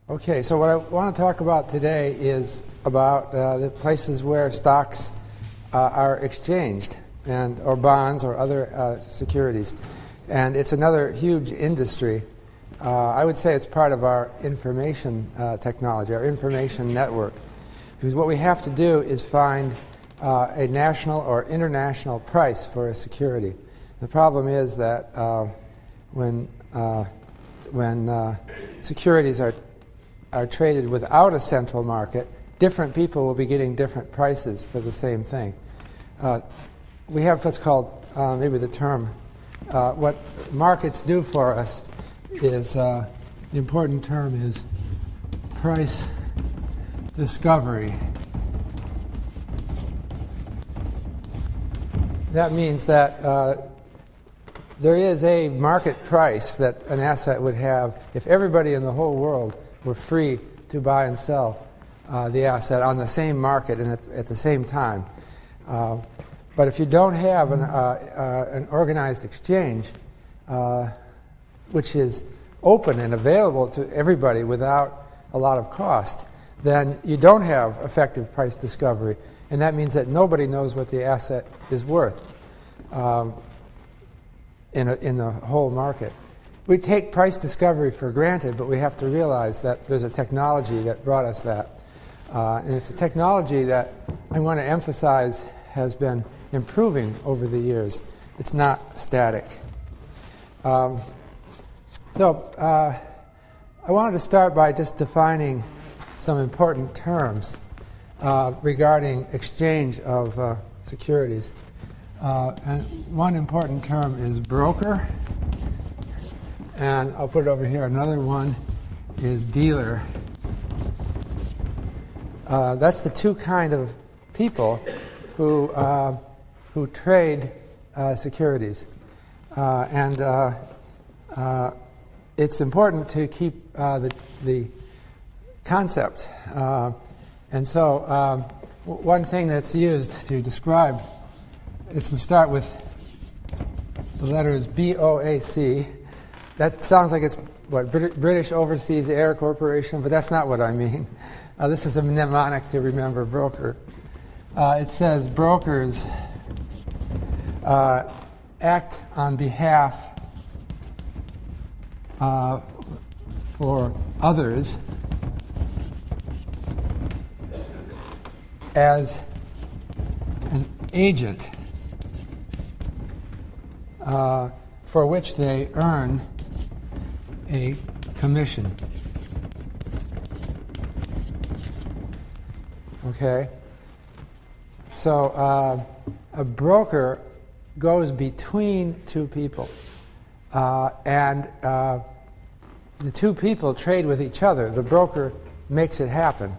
Okay, so what I want to talk about today is about the places where stocks are exchanged, or bonds or other securities. And it's another huge industry. I would say it's part of our information technology, our information network. Because what we have to do is find a national or international price for a security. The problem is that when securities are traded without a central market, different people will be getting different prices for the same thing. We have what's called, maybe the term, what markets do for us is, the important term is price discovery. That means that there is a market price that an asset would have if everybody in the whole world were free to buy and sell the asset on the same market and at the same time. But if you don't have an organized exchange which is open and available to everybody without a lot of cost, then you don't have effective price discovery, and that means that nobody knows what the asset is worth in the whole market. We take price discovery for granted, but we have to realize that there's a technology that brought us that. And it's a technology that I want to emphasize has been improving over the years. It's not static. I wanted to start by just defining some important terms regarding exchange of securities. And one important term is broker. And I'll put it over here. Another one is dealer. That's the two kind of people who trade securities. And it's important to keep the concept. And so one thing that's used to describe, it's we start with the letters BOAC. That sounds like it's what British Overseas Air Corporation, but that's not what I mean. This is a mnemonic to remember broker. It says brokers act on behalf for others as an agent for which they earn a commission. Okay? So a broker goes between two people, and the two people trade with each other. The broker makes it happen,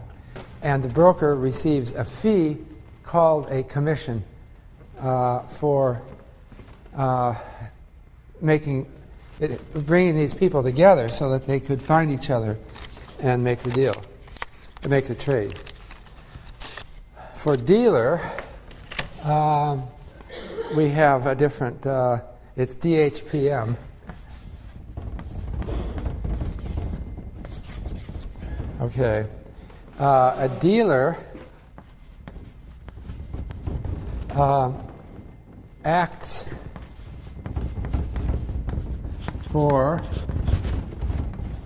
and the broker receives a fee called a commission for bringing these people together so that they could find each other and make the deal, to make the trade. For dealer, we have a different, it's DHPM. Okay. A dealer acts for,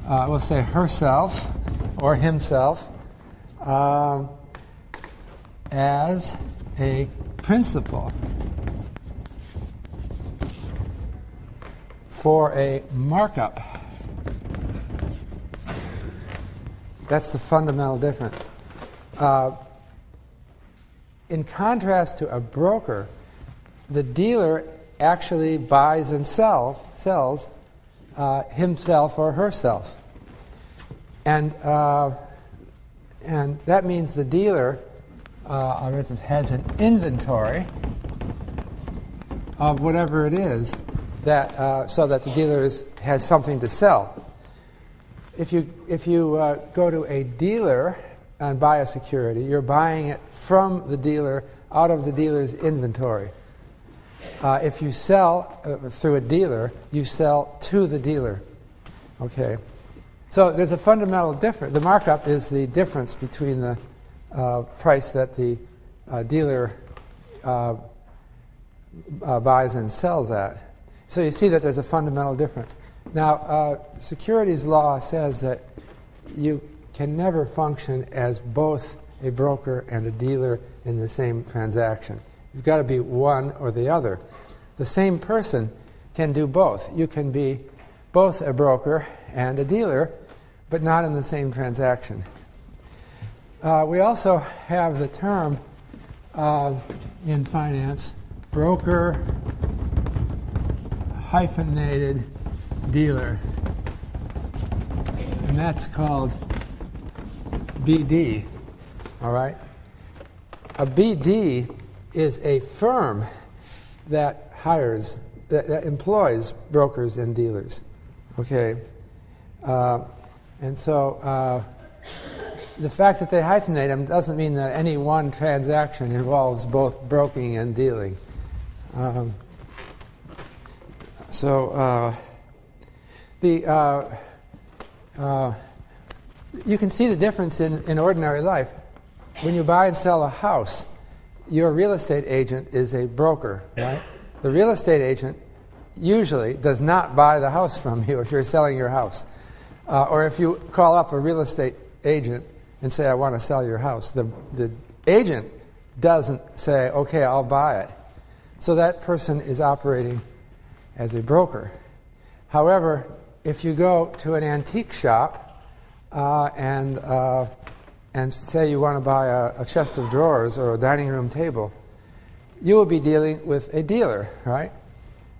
we'll say herself or himself, as a principal for a markup. That's the fundamental difference. In contrast to a broker, the dealer actually buys and sells himself or herself. And that means the dealer, for instance, has an inventory of whatever it is, that so that the dealer has something to sell. If you go to a dealer and buy a security, you're buying it from the dealer out of the dealer's inventory. If you sell through a dealer, you sell to the dealer. Okay. So there's a fundamental difference. The markup is the difference between the price that the dealer buys and sells at. So you see that there's a fundamental difference. Now, securities law says that you can never function as both a broker and a dealer in the same transaction. You've got to be one or the other. The same person can do both. You can be both a broker and a dealer, but not in the same transaction. We also have the term in finance, broker hyphenated dealer, and that's called BD. All right? A BD is a firm that hires, that employs brokers and dealers. Okay? And so the fact that they hyphenate them doesn't mean that any one transaction involves both broking and dealing. You can see the difference in ordinary life. When you buy and sell a house, your real estate agent is a broker, right? The real estate agent usually does not buy the house from you if you're selling your house. Or if you call up a real estate agent and say, I want to sell your house, the agent doesn't say, okay, I'll buy it. So that person is operating as a broker. However, if you go to an antique shop and say you want to buy a chest of drawers or a dining room table, you will be dealing with a dealer, right?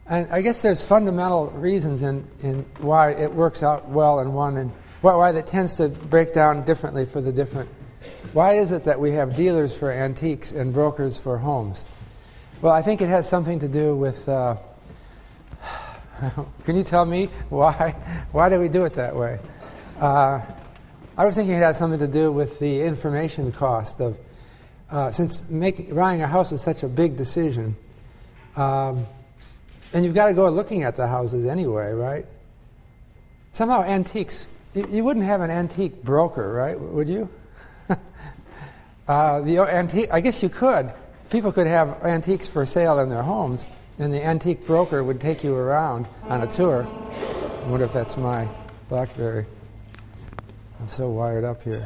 And I guess there's fundamental reasons in why it works out well in one and why that tends to break down differently for the different. Why is it that we have dealers for antiques and brokers for homes? Well, I think it has something to do with... can you tell me why? Why do we do it that way? I was thinking it has something to do with the information cost of... since buying a house is such a big decision, and you've got to go looking at the houses anyway, right? Somehow antiques... You wouldn't have an antique broker, right? Would you? I guess you could. People could have antiques for sale in their homes, and the antique broker would take you around on a tour. I wonder if that's my BlackBerry. I'm so wired up here.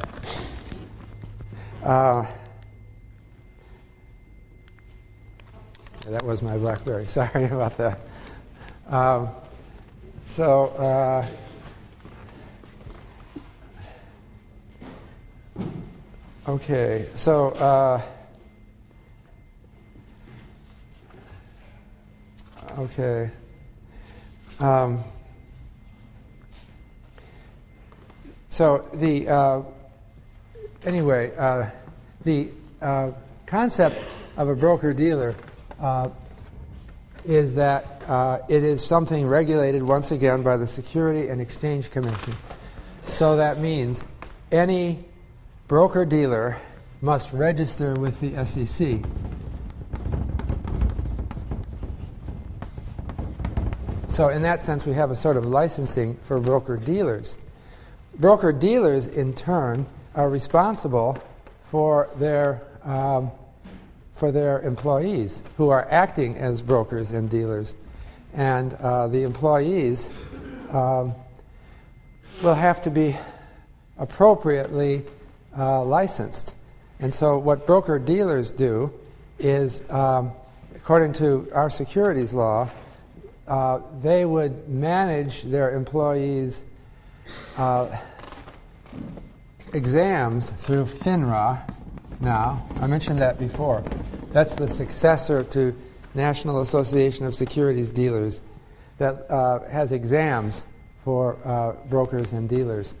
That was my BlackBerry. Sorry about that. Okay, so okay. So the concept of a broker-dealer is that it is something regulated once again by the Security and Exchange Commission. So that means any broker-dealer must register with the SEC. So in that sense, we have a sort of licensing for broker-dealers. Broker-dealers, in turn, are responsible for their employees who are acting as brokers and dealers. And the employees will have to be appropriately licensed. And so what broker-dealers do is, according to our securities law, they would manage their employees' exams through FINRA now. I mentioned that before. That's the successor to National Association of Securities Dealers that has exams for brokers and dealers.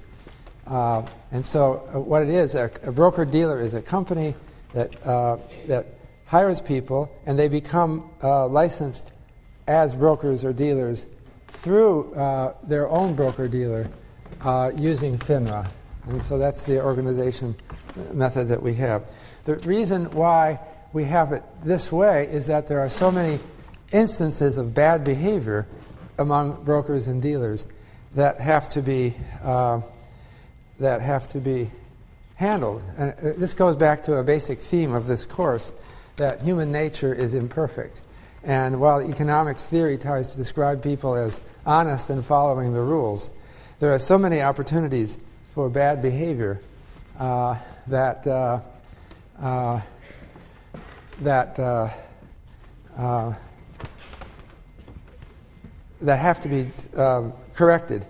And so what it is, a broker-dealer is a company that hires people, and they become licensed as brokers or dealers through their own broker-dealer using FINRA. And so that's the organization method that we have. The reason why we have it this way is that there are so many instances of bad behavior among brokers and dealers that have to be that have to be handled. And this goes back to a basic theme of this course, that human nature is imperfect. And while economics theory tries to describe people as honest and following the rules, there are so many opportunities for bad behavior that have to be corrected.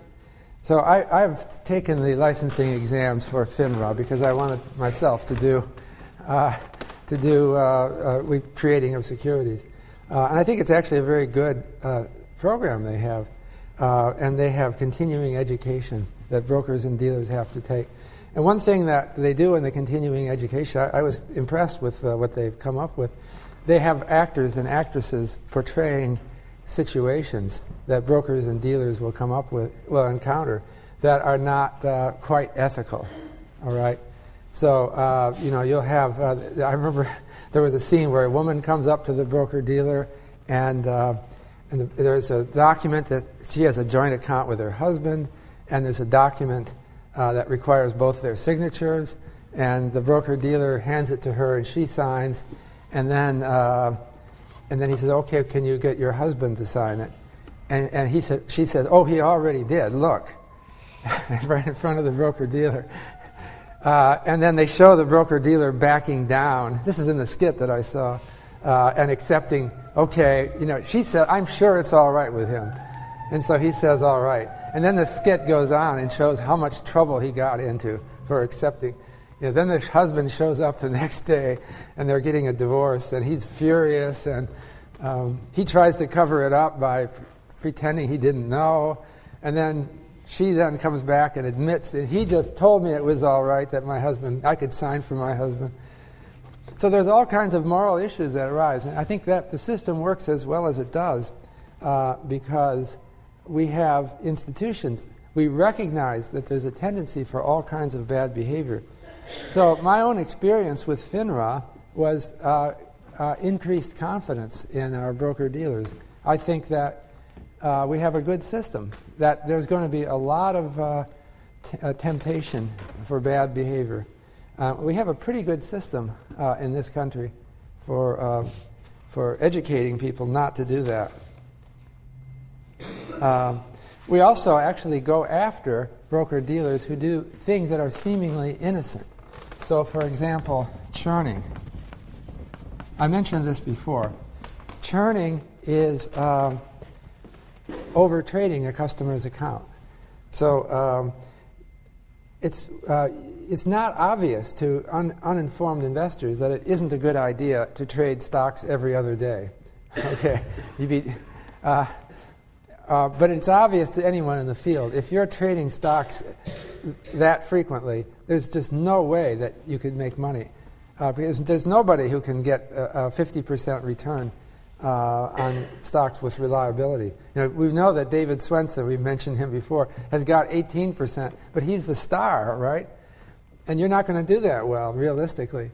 So I've taken the licensing exams for FINRA because I wanted myself to do creating of securities. And I think it's actually a very good program they have. And they have continuing education that brokers and dealers have to take. And one thing that they do in the continuing education, I was impressed with what they've come up with. They have actors and actresses portraying situations that brokers and dealers will encounter that are not quite ethical. All right. So you'll have. I remember there was a scene where a woman comes up to the broker dealer, and there's a document that she has a joint account with her husband, and there's a document that requires both their signatures, and the broker dealer hands it to her, and she signs, and then he says, "Okay, can you get your husband to sign it?" And she says, "Oh, he already did. Look," right in front of the broker dealer. And then they show the broker dealer backing down. This is in the skit that I saw, and accepting. Okay, she said, "I'm sure it's all right with him," and so he says, "All right." And then the skit goes on and shows how much trouble he got into for accepting. Then the husband shows up the next day, and they're getting a divorce, and he's furious, and he tries to cover it up by pretending he didn't know, and then she then comes back and admits that he just told me it was all right, that I could sign for my husband. So there's all kinds of moral issues that arise, and I think that the system works as well as it does because we have institutions. We recognize that there's a tendency for all kinds of bad behavior. So my own experience with FINRA was increased confidence in our broker-dealers. I think that we have a good system, that there's going to be a lot of temptation for bad behavior. We have a pretty good system in this country for educating people not to do that. We also actually go after broker-dealers who do things that are seemingly innocent. So, for example, churning. I mentioned this before. Churning is over-trading a customer's account. So it's not obvious to uninformed investors that it isn't a good idea to trade stocks every other day. Okay, but it's obvious to anyone in the field. If you're trading stocks that frequently, there's just no way that you could make money because there's nobody who can get a 50% return on stocks with reliability. We know that David Swenson, we mentioned him before, has got 18%, but he's the star, right? And you're not going to do that well, realistically.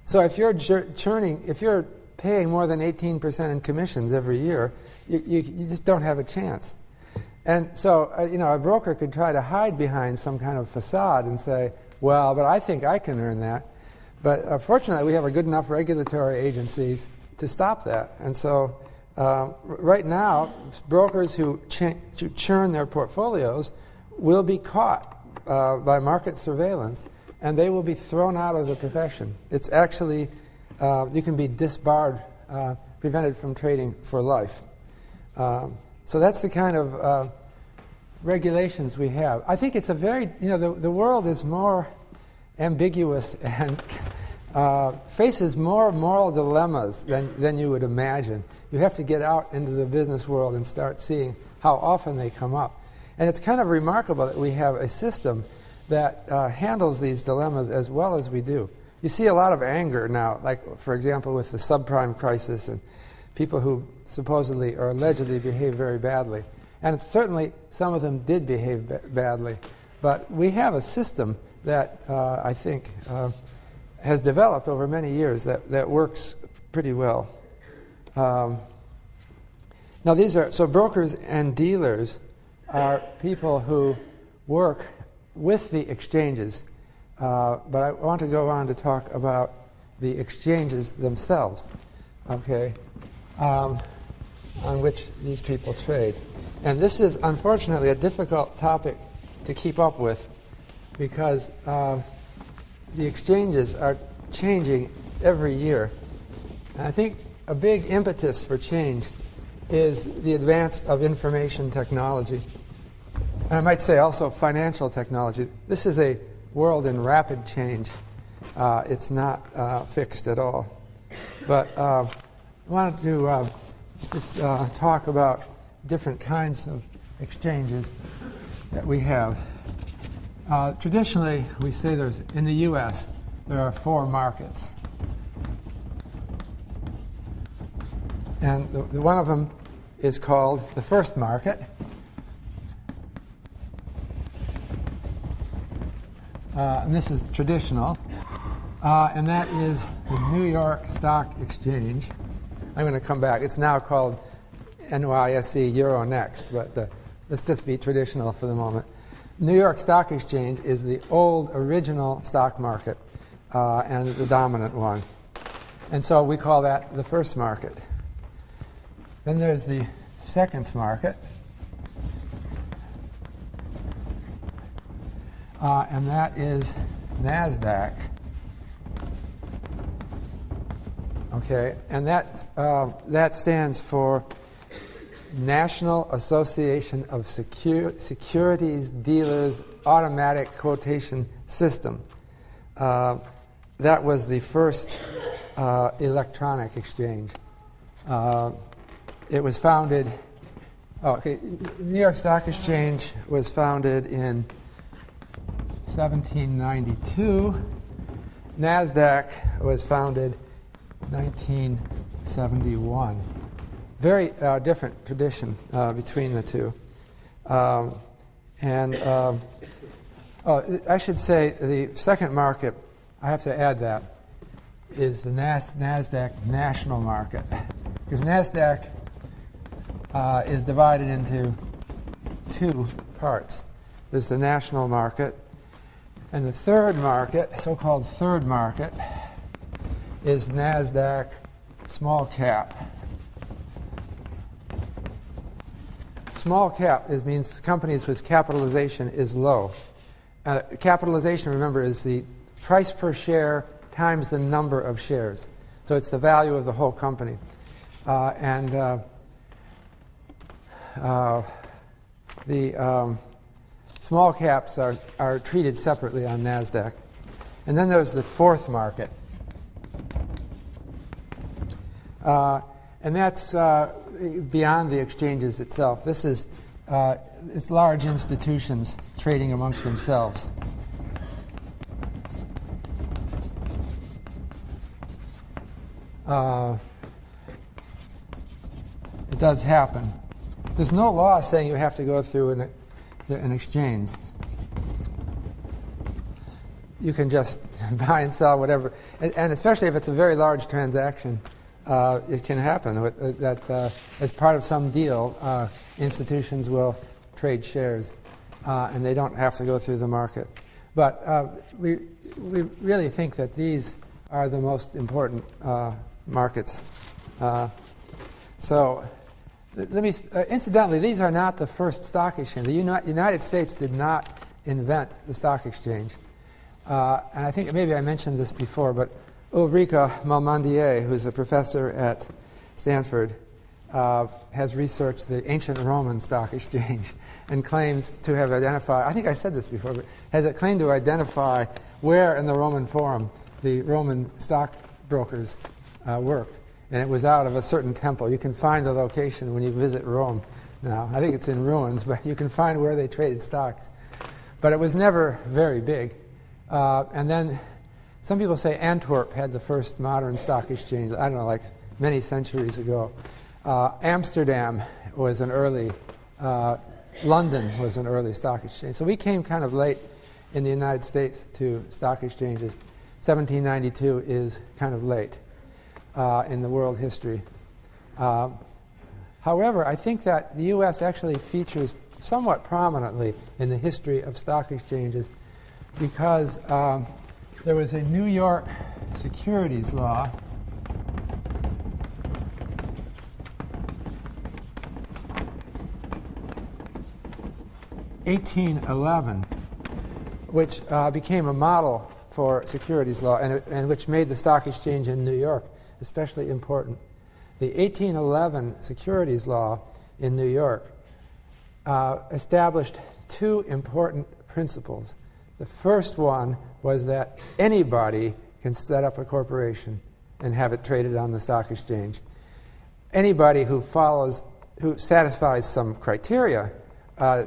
So if you're churning, if you're paying more than 18% in commissions every year, you just don't have a chance. And so, a broker could try to hide behind some kind of facade and say, well, but I think I can earn that. But fortunately, we have a good enough regulatory agencies to stop that. And so right now, brokers who churn their portfolios will be caught by market surveillance, and they will be thrown out of the profession. It's actually, you can be disbarred, prevented from trading for life. So that's the kind of regulations we have. I think it's a very, the world is more ambiguous and faces more moral dilemmas than you would imagine. You have to get out into the business world and start seeing how often they come up. And it's kind of remarkable that we have a system that handles these dilemmas as well as we do. You see a lot of anger now, like, for example, with the subprime crisis and people who supposedly or allegedly behave very badly. And certainly some of them did behave badly. But we have a system that I think has developed over many years that works pretty well. Now so brokers and dealers are people who work with the exchanges, but I want to go on to talk about the exchanges themselves, okay, on which these people trade. And this is unfortunately a difficult topic to keep up with because the exchanges are changing every year. And I think a big impetus for change is the advance of information technology. And I might say also financial technology. This is a world in rapid change. It's not fixed at all. But I wanted to just talk about different kinds of exchanges that we have. Traditionally, we say in the U.S., there are 4 markets. And one of them is called the first market. And this is traditional. And that is the New York Stock Exchange. I'm going to come back. It's now called NYSE Euronext, but let's just be traditional for the moment. New York Stock Exchange is the old original stock market and the dominant one. And so we call that the first market. Then there's the second market. And that is NASDAQ. Okay, and that stands for National Association of Securities Dealers Automatic Quotation System. That was the first electronic exchange. It was founded. New York Stock Exchange was founded in 1792. NASDAQ was founded 1971. Very different tradition between the two. I should say the second market, I have to add that, is the NASDAQ national market. Because NASDAQ is divided into 2 parts. There's the national market, and the third market, so-called third market, is NASDAQ small cap. Small cap means companies whose capitalization is low. Capitalization, remember, is the price per share times the number of shares. So it's the value of the whole company. The small caps are treated separately on NASDAQ. And then there's the fourth market. And that's beyond the exchanges itself. This is it's large institutions trading amongst themselves. It does happen. There's no law saying you have to go through an exchange. You can just buy and sell whatever. And especially if it's a very large transaction, it can happen that as part of some deal, institutions will trade shares, and they don't have to go through the market. But we really think that these are the most important markets. So let me. Incidentally, these are not the first stock exchange. The United States did not invent the stock exchange, and I think maybe I mentioned this before, but Ulrika Malmandier, who's a professor at Stanford, has researched the ancient Roman stock exchange and claims to have identified, I think I said this before, but has a claim to identify where in the Roman Forum the Roman stockbrokers worked. And it was out of a certain temple. You can find the location when you visit Rome now. I think it's in ruins, but you can find where they traded stocks. But it was never very big. And then some people say Antwerp had the first modern stock exchange, I don't know, like many centuries ago. Amsterdam was an early, London was an early stock exchange. So we came kind of late in the United States to stock exchanges. 1792 is kind of late in the world history. However, I think that the U.S. actually features somewhat prominently in the history of stock exchanges because there was a New York securities law (1811), which became a model for securities law and which made the stock exchange in New York especially important. The 1811 securities law in New York established two important principles. The first one was that anybody can set up a corporation and have it traded on the stock exchange. Anybody who satisfies some criteria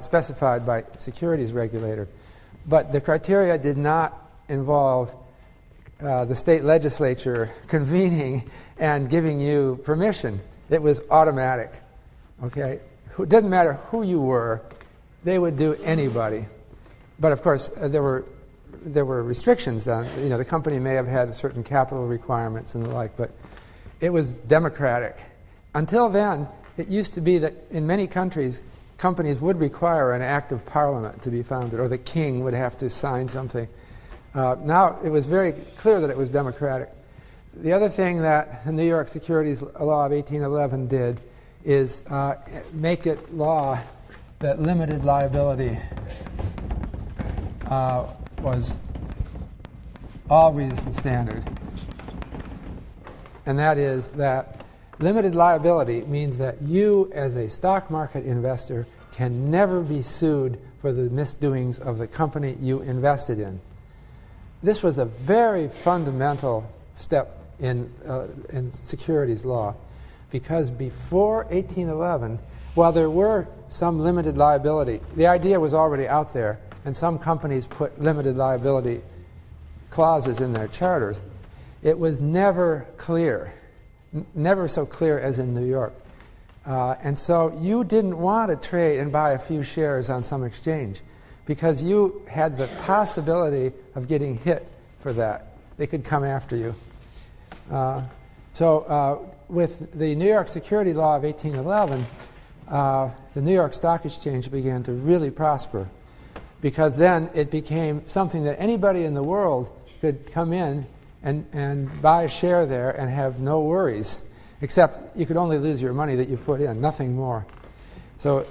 specified by securities regulator. But the criteria did not involve the state legislature convening and giving you permission. It was automatic. Okay? It didn't matter who you were, they would do anybody. But of course, there were restrictions on, the company may have had certain capital requirements and the like, but it was democratic. Until then, it used to be that in many countries, companies would require an act of parliament to be founded, or the king would have to sign something. Now, it was very clear that it was democratic. The other thing that the New York Securities Law of 1811 did is make it law that limited liability was always the standard. And that is that limited liability means that you, as a stock market investor, can never be sued for the misdoings of the company you invested in. This was a very fundamental step in securities law, because before 1811, while there were some limited liability, the idea was already out there, and some companies put limited liability clauses in their charters. It was never clear, never so clear as in New York. And so you didn't want to trade and buy a few shares on some exchange because you had the possibility of getting hit for that. They could come after you. So with the New York Security Law of 1811, the New York Stock Exchange began to really prosper, because then it became something that anybody in the world could come in and buy a share there and have no worries, except you could only lose your money that you put in, nothing more. So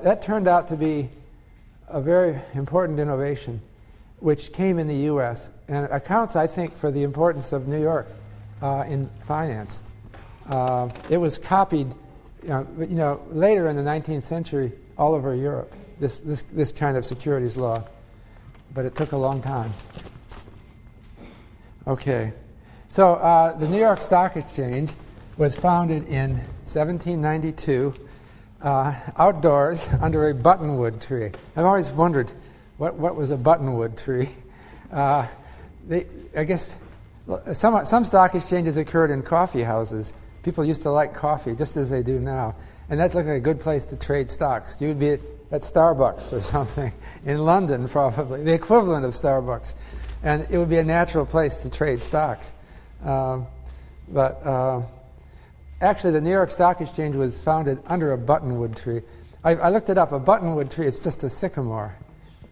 that turned out to be a very important innovation, which came in the U.S. and accounts, I think, for the importance of New York in finance. It was copied, later in the 19th century all over Europe, this kind of securities law, but it took a long time. Okay, so the New York Stock Exchange was founded in 1792 outdoors under a buttonwood tree. I've always wondered what was a buttonwood tree. I guess some stock exchanges occurred in coffee houses. People used to like coffee just as they do now, and that's like a good place to trade stocks. You would be at Starbucks or something in London, probably the equivalent of Starbucks, and it would be a natural place to trade stocks. But actually, the New York Stock Exchange was founded under a buttonwood tree. I looked it up. A buttonwood tree is just a sycamore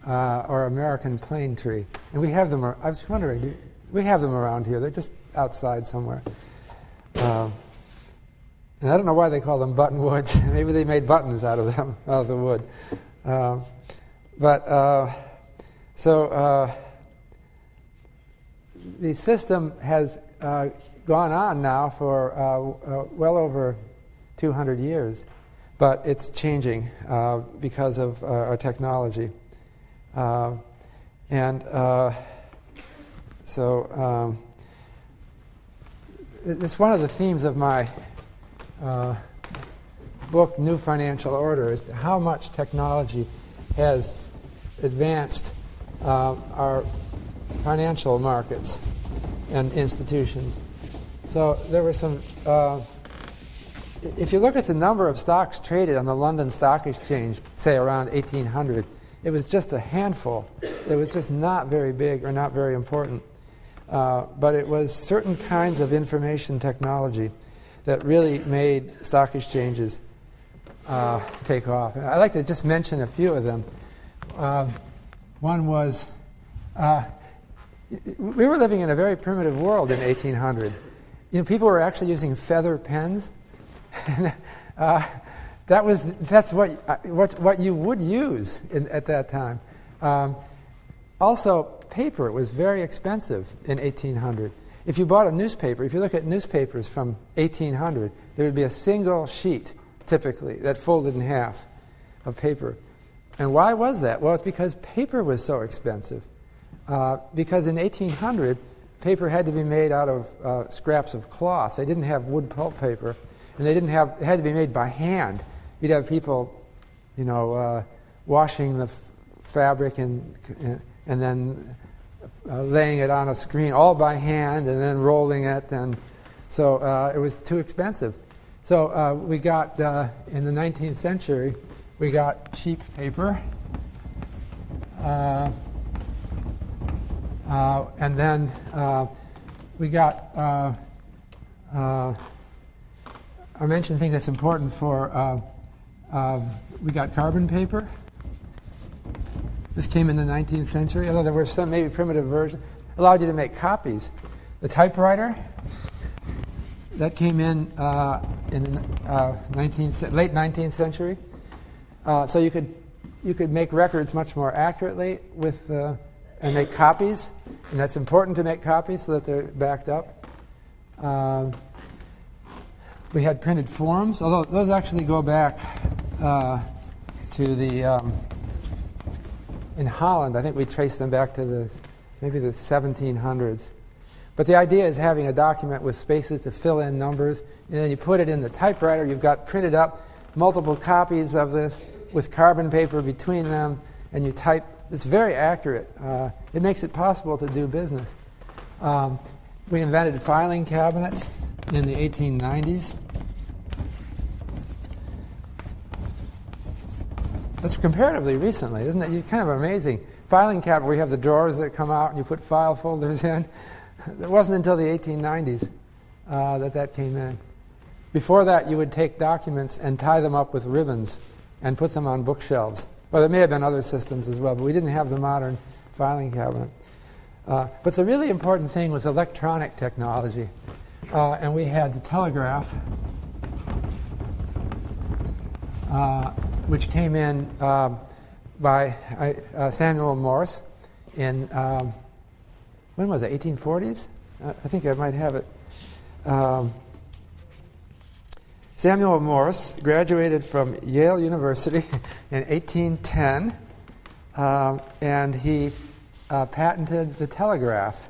or American plane tree, and we have them. I was wondering, we have them around here. They're just outside somewhere. And I don't know why they call them buttonwoods. Maybe they made buttons out of them, out of the wood. So the system has gone on now for well over 200 years, but it's changing because of our technology. So it's one of the themes of my book, New Financial Order, is how much technology has advanced our financial markets and institutions. So there were some, if you look at the number of stocks traded on the London Stock Exchange, say around 1800, it was just a handful. It was just not very big or not very important. But it was certain kinds of information technology that really made stock exchanges take off. I'd like to just mention a few of them. One was, we were living in a very primitive world in 1800. People were actually using feather pens. That's what you would use at that time. Also, paper was very expensive in 1800. If you bought a newspaper, if you look at newspapers from 1800, there would be a single sheet, typically, that folded in half of paper. And why was that? Well, it's because paper was so expensive. Because in 1800, paper had to be made out of scraps of cloth. They didn't have wood pulp paper, and it had to be made by hand. You'd have people, washing the fabric and then laying it on a screen all by hand and then rolling it, and so it was too expensive. So we got, in the 19th century, we got cheap paper, and then we got, I mentioned things that's important for, we got carbon paper. This came in the 19th century, although there were some maybe primitive versions. Allowed you to make copies. The typewriter, that came in the late 19th century. So you could make records much more accurately and make copies, and that's important to make copies so that they're backed up. We had printed forms, although those actually go back to the in Holland. I think we trace them back to maybe the 1700s. But the idea is having a document with spaces to fill in numbers, and then you put it in the typewriter. You've got printed up multiple copies of this with carbon paper between them, and you type. It's very accurate. It makes it possible to do business. We invented filing cabinets in the 1890s. That's comparatively recently, isn't it? Kind of amazing. Filing cabinet where you have the drawers that come out and you put file folders in. It wasn't until the 1890s that came in. Before that, you would take documents and tie them up with ribbons and put them on bookshelves. Well, there may have been other systems as well, but we didn't have the modern filing cabinet. But the really important thing was electronic technology. And we had the telegraph, which came in by Samuel Morse in, when was it, 1840s? I think I might have it. Samuel Morse graduated from Yale University in 1810, and he patented the telegraph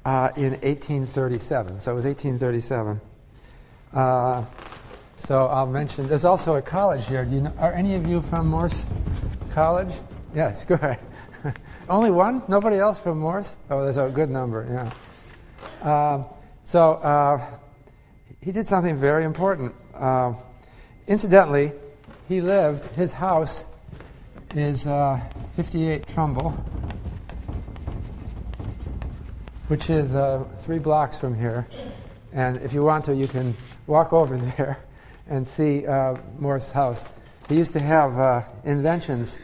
in 1837. So it was 1837. So I'll mention, there's also a college here. Are any of you from Morse College? Yes, go ahead. Only one? Nobody else from Morse? Oh, there's a good number, yeah. He did something very important. Incidentally, his house is 58 Trumbull, which is 3 blocks from here. And if you want to, you can walk over there and see Morse's house. He used to have inventions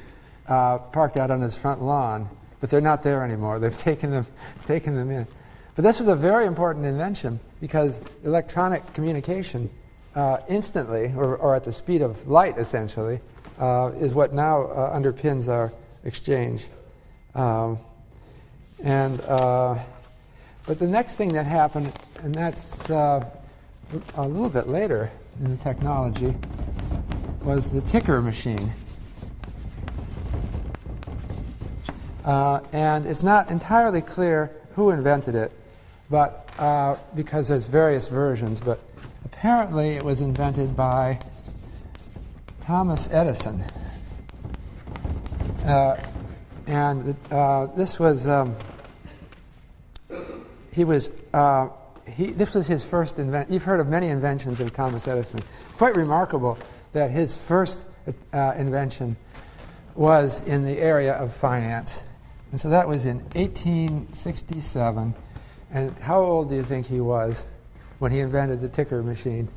parked out on his front lawn, but they're not there anymore. They've taken them in. But this was a very important invention because electronic communication instantly, or at the speed of light, essentially, is what now underpins our exchange. But the next thing that happened, and that's a little bit later in the technology, was the ticker machine. And it's not entirely clear who invented it, but because there's various versions, but apparently it was invented by Thomas Edison. This was this was his first invention. You've heard of many inventions of Thomas Edison. Quite remarkable that his first invention was in the area of finance. And so that was in 1867. And how old do you think he was when he invented the ticker machine?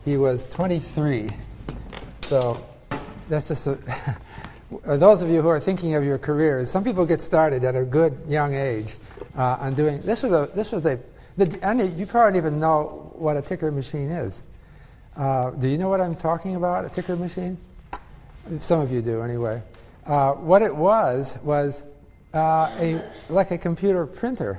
He was 23. So that's just those of you who are thinking of your careers. Some people get started at a good young age on doing this. And you probably don't even know what a ticker machine is. Do you know what I'm talking about? A ticker machine? Some of you do, anyway. What it was like a computer printer.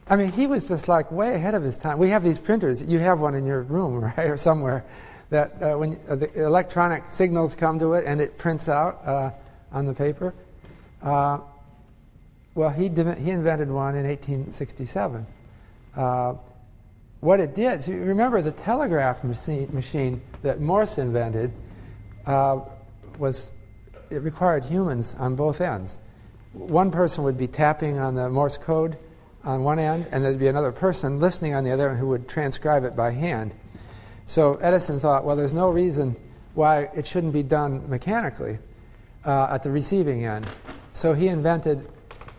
I mean, he was just like way ahead of his time. We have these printers. You have one in your room, right, or somewhere, that when the electronic signals come to it and it prints out on the paper. Well, he invented one in 1867. What it did, so you remember the telegraph machine that Morse invented it required humans on both ends. One person would be tapping on the Morse code on one end, and there'd be another person listening on the other end who would transcribe it by hand. So Edison thought, well, there's no reason why it shouldn't be done mechanically at the receiving end. So he invented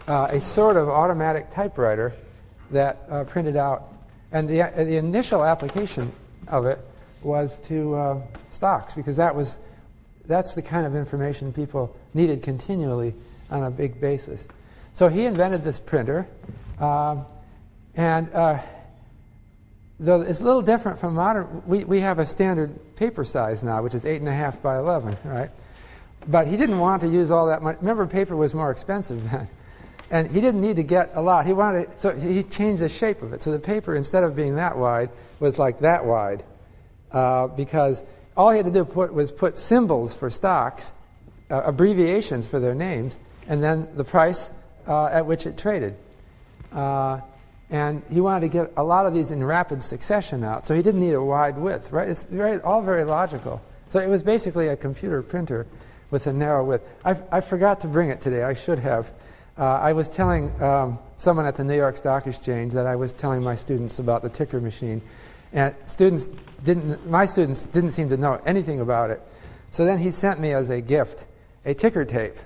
a sort of automatic typewriter that printed out, and the initial application of it was to stocks, because that's the kind of information people needed continually on a big basis. So he invented this printer, and though it's a little different from modern, we have a standard paper size now, which is 8.5 by 11, right? But he didn't want to use all that much. Remember, paper was more expensive then. And he didn't need to get a lot. So he changed the shape of it. So the paper, instead of being that wide, was like that wide, because all he had to do was put symbols for stocks, abbreviations for their names, and then the price at which it traded. And he wanted to get a lot of these in rapid succession out, so he didn't need a wide width, right? It's all very logical. So it was basically a computer printer with a narrow width. I forgot to bring it today. I should have. I was telling someone at the New York Stock Exchange that I was telling my students about the ticker machine, and my students didn't seem to know anything about it. So then he sent me as a gift a ticker tape.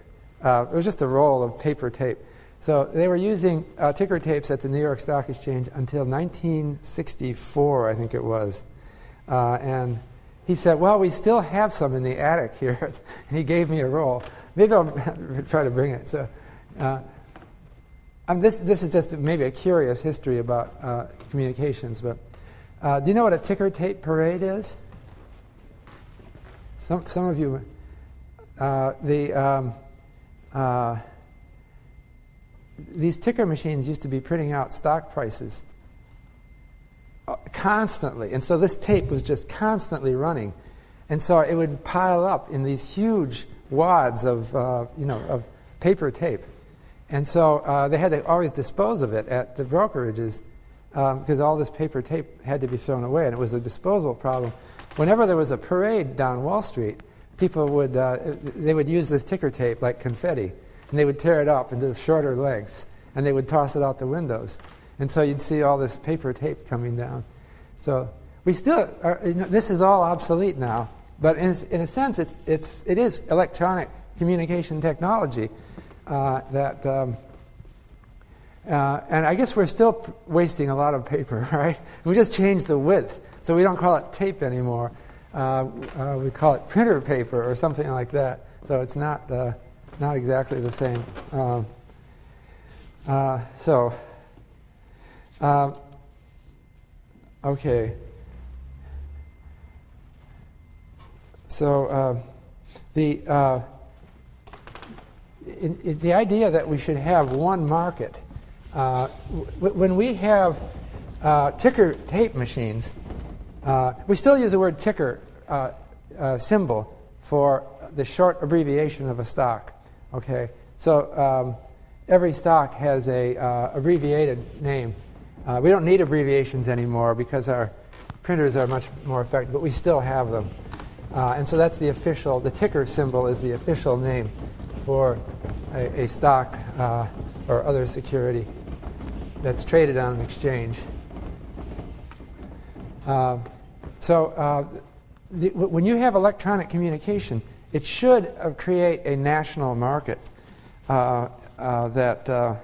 It was just a roll of paper tape. So they were using ticker tapes at the New York Stock Exchange until 1964, I think it was. And he said, well, we still have some in the attic here. And he gave me a roll. Maybe I'll try to bring it. So this is just maybe a curious history about communications. But do you know what a ticker tape parade is? Some of you... these ticker machines used to be printing out stock prices constantly, and so this tape was just constantly running, and so it would pile up in these huge wads of of paper tape, and so they had to always dispose of it at the brokerages because all this paper tape had to be thrown away, and it was a disposal problem. Whenever there was a parade down Wall Street, people would use this ticker tape like confetti. And they would tear it up into shorter lengths, and they would toss it out the windows. And so you'd see all this paper tape coming down. So we still are, this is all obsolete now, but in a sense, it is electronic communication technology and I guess we're still wasting a lot of paper, right? We just changed the width, so we don't call it tape anymore. We call it printer paper or something like that. So it's not exactly the same. Okay. So the idea that we should have one market, when we have ticker tape machines, we still use the word ticker symbol for the short abbreviation of a stock. Okay, so every stock has a abbreviated name. We don't need abbreviations anymore because our printers are much more effective, but we still have them. And so that's the ticker symbol is the official name for a stock or other security that's traded on an exchange. When you have electronic communication, it should create a national market that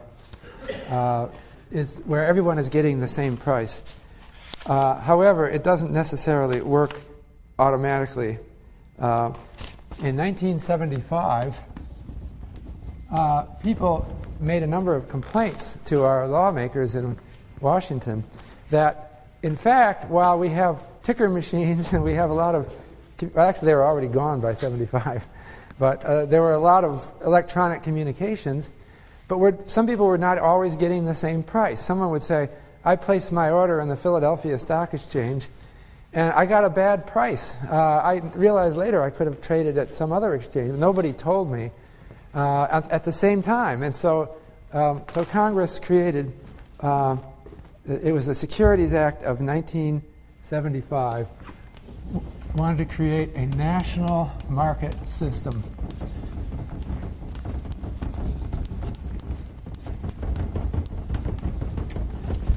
is where everyone is getting the same price. However, it doesn't necessarily work automatically. In 1975, people made a number of complaints to our lawmakers in Washington that, in fact, while we have ticker machines and we have a lot of, well, actually they were already gone by 75, but there were a lot of electronic communications, but some people were not always getting the same price. Someone would say, I placed my order in the Philadelphia Stock Exchange and I got a bad price. I realized later I could have traded at some other exchange. Nobody told me at the same time. And so Congress created, it was the Securities Act of 1975, wanted to create a national market system.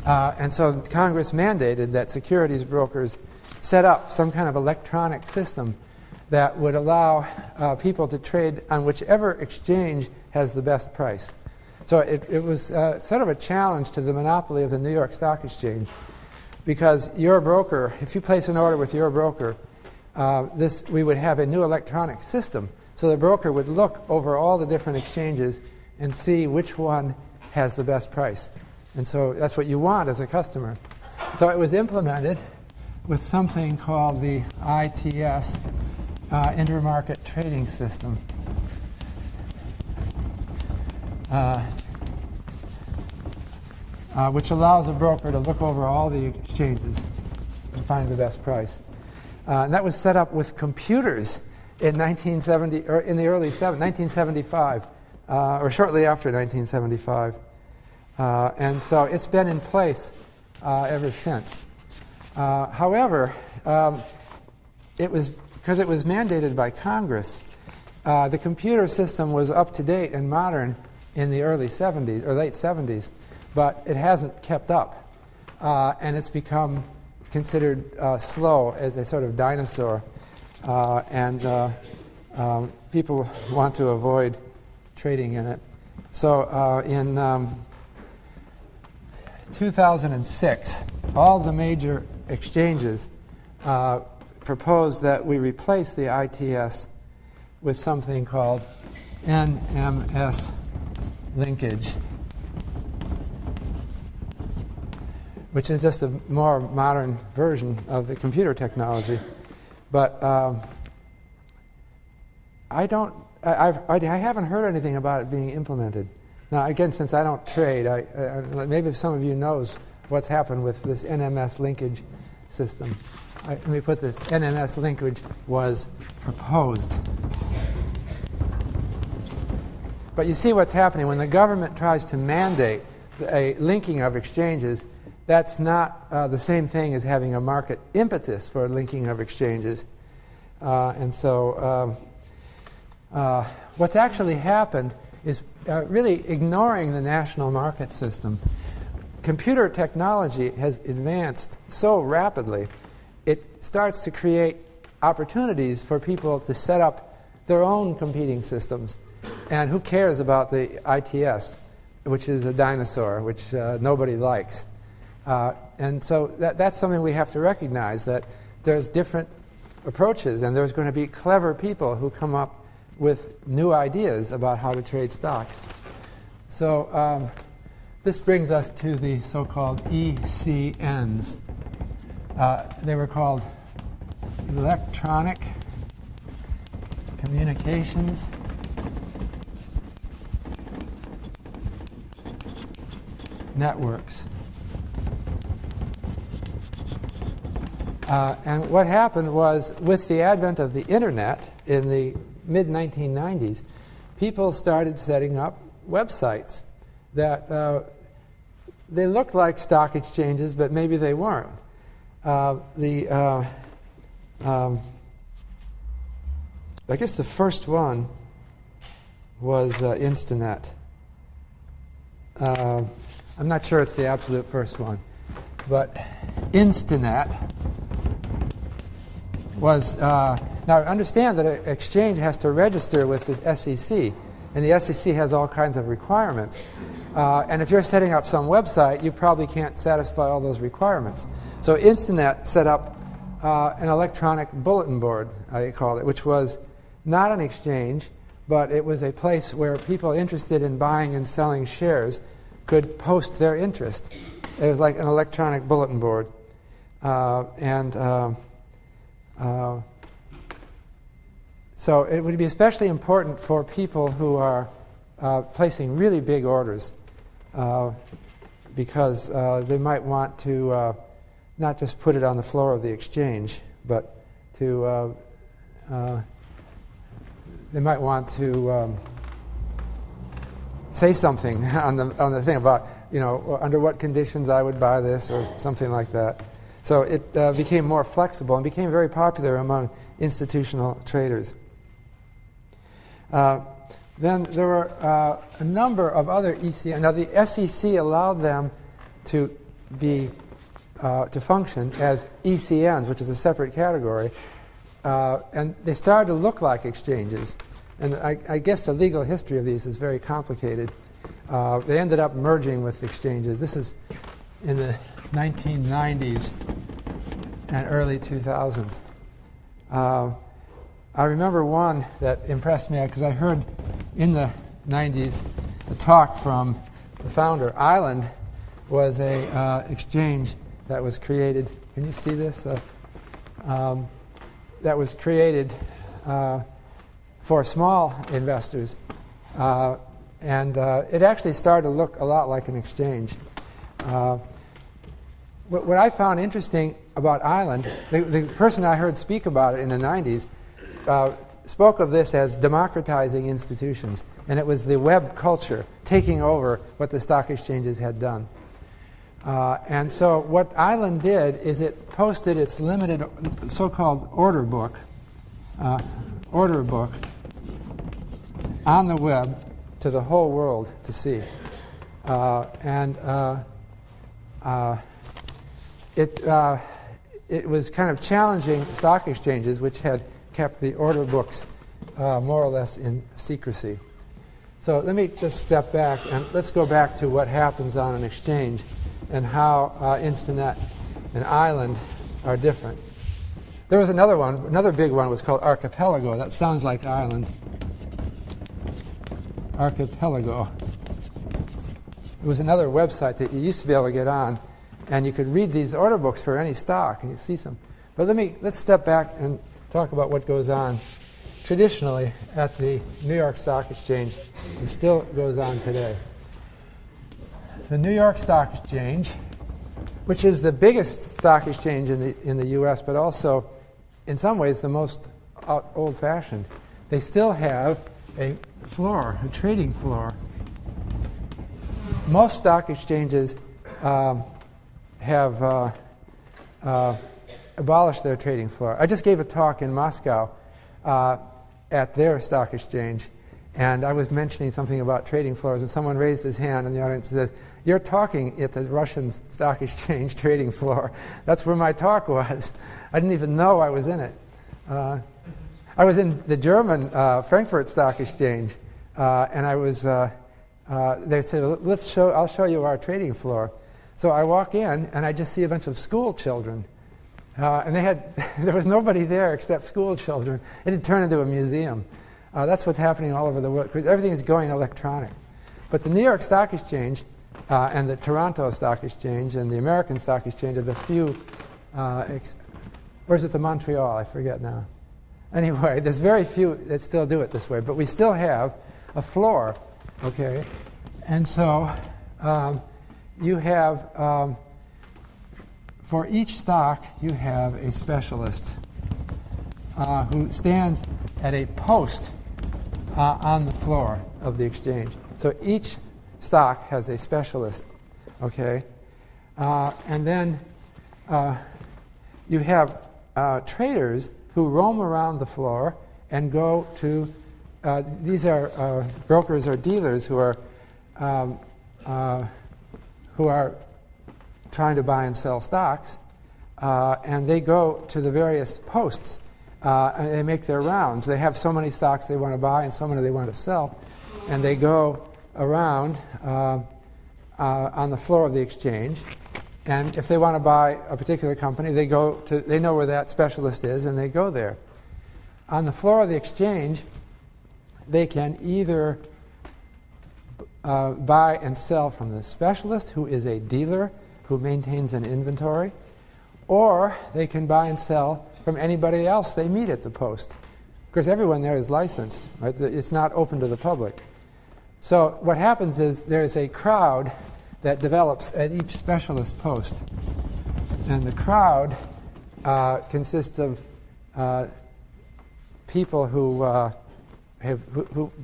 And so Congress mandated that securities brokers set up some kind of electronic system that would allow people to trade on whichever exchange has the best price. So it was sort of a challenge to the monopoly of the New York Stock Exchange, because your broker, if you place an order with your broker, we would have a new electronic system. So the broker would look over all the different exchanges and see which one has the best price. And so that's what you want as a customer. So it was implemented with something called the ITS, Intermarket Trading System. Which allows a broker to look over all the exchanges and find the best price. And that was set up with computers in 1970, or in the early 1975, or shortly after 1975. And so it's been in place ever since. However, because it was mandated by Congress, the computer system was up to date and modern in the early 70s or late 70s, but it hasn't kept up, and it's become considered slow as a sort of dinosaur, and people want to avoid trading in it. So in 2006, all the major exchanges proposed that we replace the ITS with something called NMS linkage, which is just a more modern version of the computer technology. But I haven't heard anything about it being implemented. Now, again, since I don't trade, maybe if some of you knows what's happened with this NMS linkage system. Let me put this. NMS linkage was proposed. But you see what's happening. When the government tries to mandate a linking of exchanges, that's not the same thing as having a market impetus for linking of exchanges. And so what's actually happened is really ignoring the national market system. Computer technology has advanced so rapidly, it starts to create opportunities for people to set up their own competing systems. And who cares about the ITS, which is a dinosaur, which nobody likes. And so that's something we have to recognize, that there's different approaches, and there's going to be clever people who come up with new ideas about how to trade stocks. So this brings us to the so-called ECNs. They were called Electronic Communications Networks. And what happened was, with the advent of the Internet in the mid-1990s, people started setting up websites that they looked like stock exchanges, but maybe they weren't. I guess the first one was Instinet. I'm not sure it's the absolute first one, but Instinet was now understand that an exchange has to register with the SEC, and the SEC has all kinds of requirements. And if you're setting up some website, you probably can't satisfy all those requirements. So Instinet set up an electronic bulletin board, I called it, which was not an exchange, but it was a place where people interested in buying and selling shares could post their interest. It was like an electronic bulletin board. So it would be especially important for people who are placing really big orders, because they might want to not just put it on the floor of the exchange, but to they might want to say something on the thing about, under what conditions I would buy this or something like that. So it became more flexible and became very popular among institutional traders. Then there were a number of other ECN. Now the SEC allowed them to function as ECNs, which is a separate category, and they started to look like exchanges. And I guess the legal history of these is very complicated. They ended up merging with exchanges. This is in the 1990s and early 2000s. I remember one that impressed me because I heard in the 90s a talk from the founder. Island was a exchange that was created. Can you see this? That was created for small investors, and it actually started to look a lot like an exchange. What I found interesting about Island, the person I heard speak about it in the 90s spoke of this as democratizing institutions, and it was the web culture taking over what the stock exchanges had done. And so what Island did is it posted its limited so-called order book on the web to the whole world to see. It was kind of challenging stock exchanges, which had kept the order books more or less in secrecy. So let me just step back and let's go back to what happens on an exchange and how Instinet and Island are different. There was another one, another big one was called Archipelago. That sounds like Island. Archipelago. It was another website that you used to be able to get on, and you could read these order books for any stock, and you see some. But let's step back and talk about what goes on traditionally at the New York Stock Exchange and still goes on today. The New York Stock Exchange, which is the biggest stock exchange in the U.S., but also in some ways the most old-fashioned, they still have a floor, a trading floor. Most stock exchanges have abolished their trading floor. I just gave a talk in Moscow at their stock exchange, and I was mentioning something about trading floors, and someone raised his hand in the audience and says, "You're talking at the Russian stock exchange trading floor." That's where my talk was. I didn't even know I was in it. I was in the German Frankfurt Stock Exchange, and I was. They said, I'll show you our trading floor. So I walk in, and I just see a bunch of school children. And there was nobody there except school children. It had turned into a museum. That's what's happening all over the world. Everything is going electronic. But the New York Stock Exchange and the Toronto Stock Exchange and the American Stock Exchange are the few, or is it the Montreal? I forget now. Anyway, there's very few that still do it this way. But we still have a floor, okay? And so you have... for each stock, you have a specialist who stands at a post on the floor of the exchange. So each stock has a specialist, okay? And then you have traders who roam around the floor and go to, these are brokers or dealers who are trying to buy and sell stocks, and they go to the various posts and they make their rounds. They have so many stocks they want to buy and so many they want to sell, and they go around on the floor of the exchange, And if they want to buy a particular company, they know where that specialist is, and they go there. On the floor of the exchange, they can either buy and sell from the specialist, who is a dealer who maintains an inventory, or they can buy and sell from anybody else they meet at the post. Because everyone there is licensed, right? It's not open to the public. So what happens is there's a crowd that develops at each specialist post. And the crowd consists of people who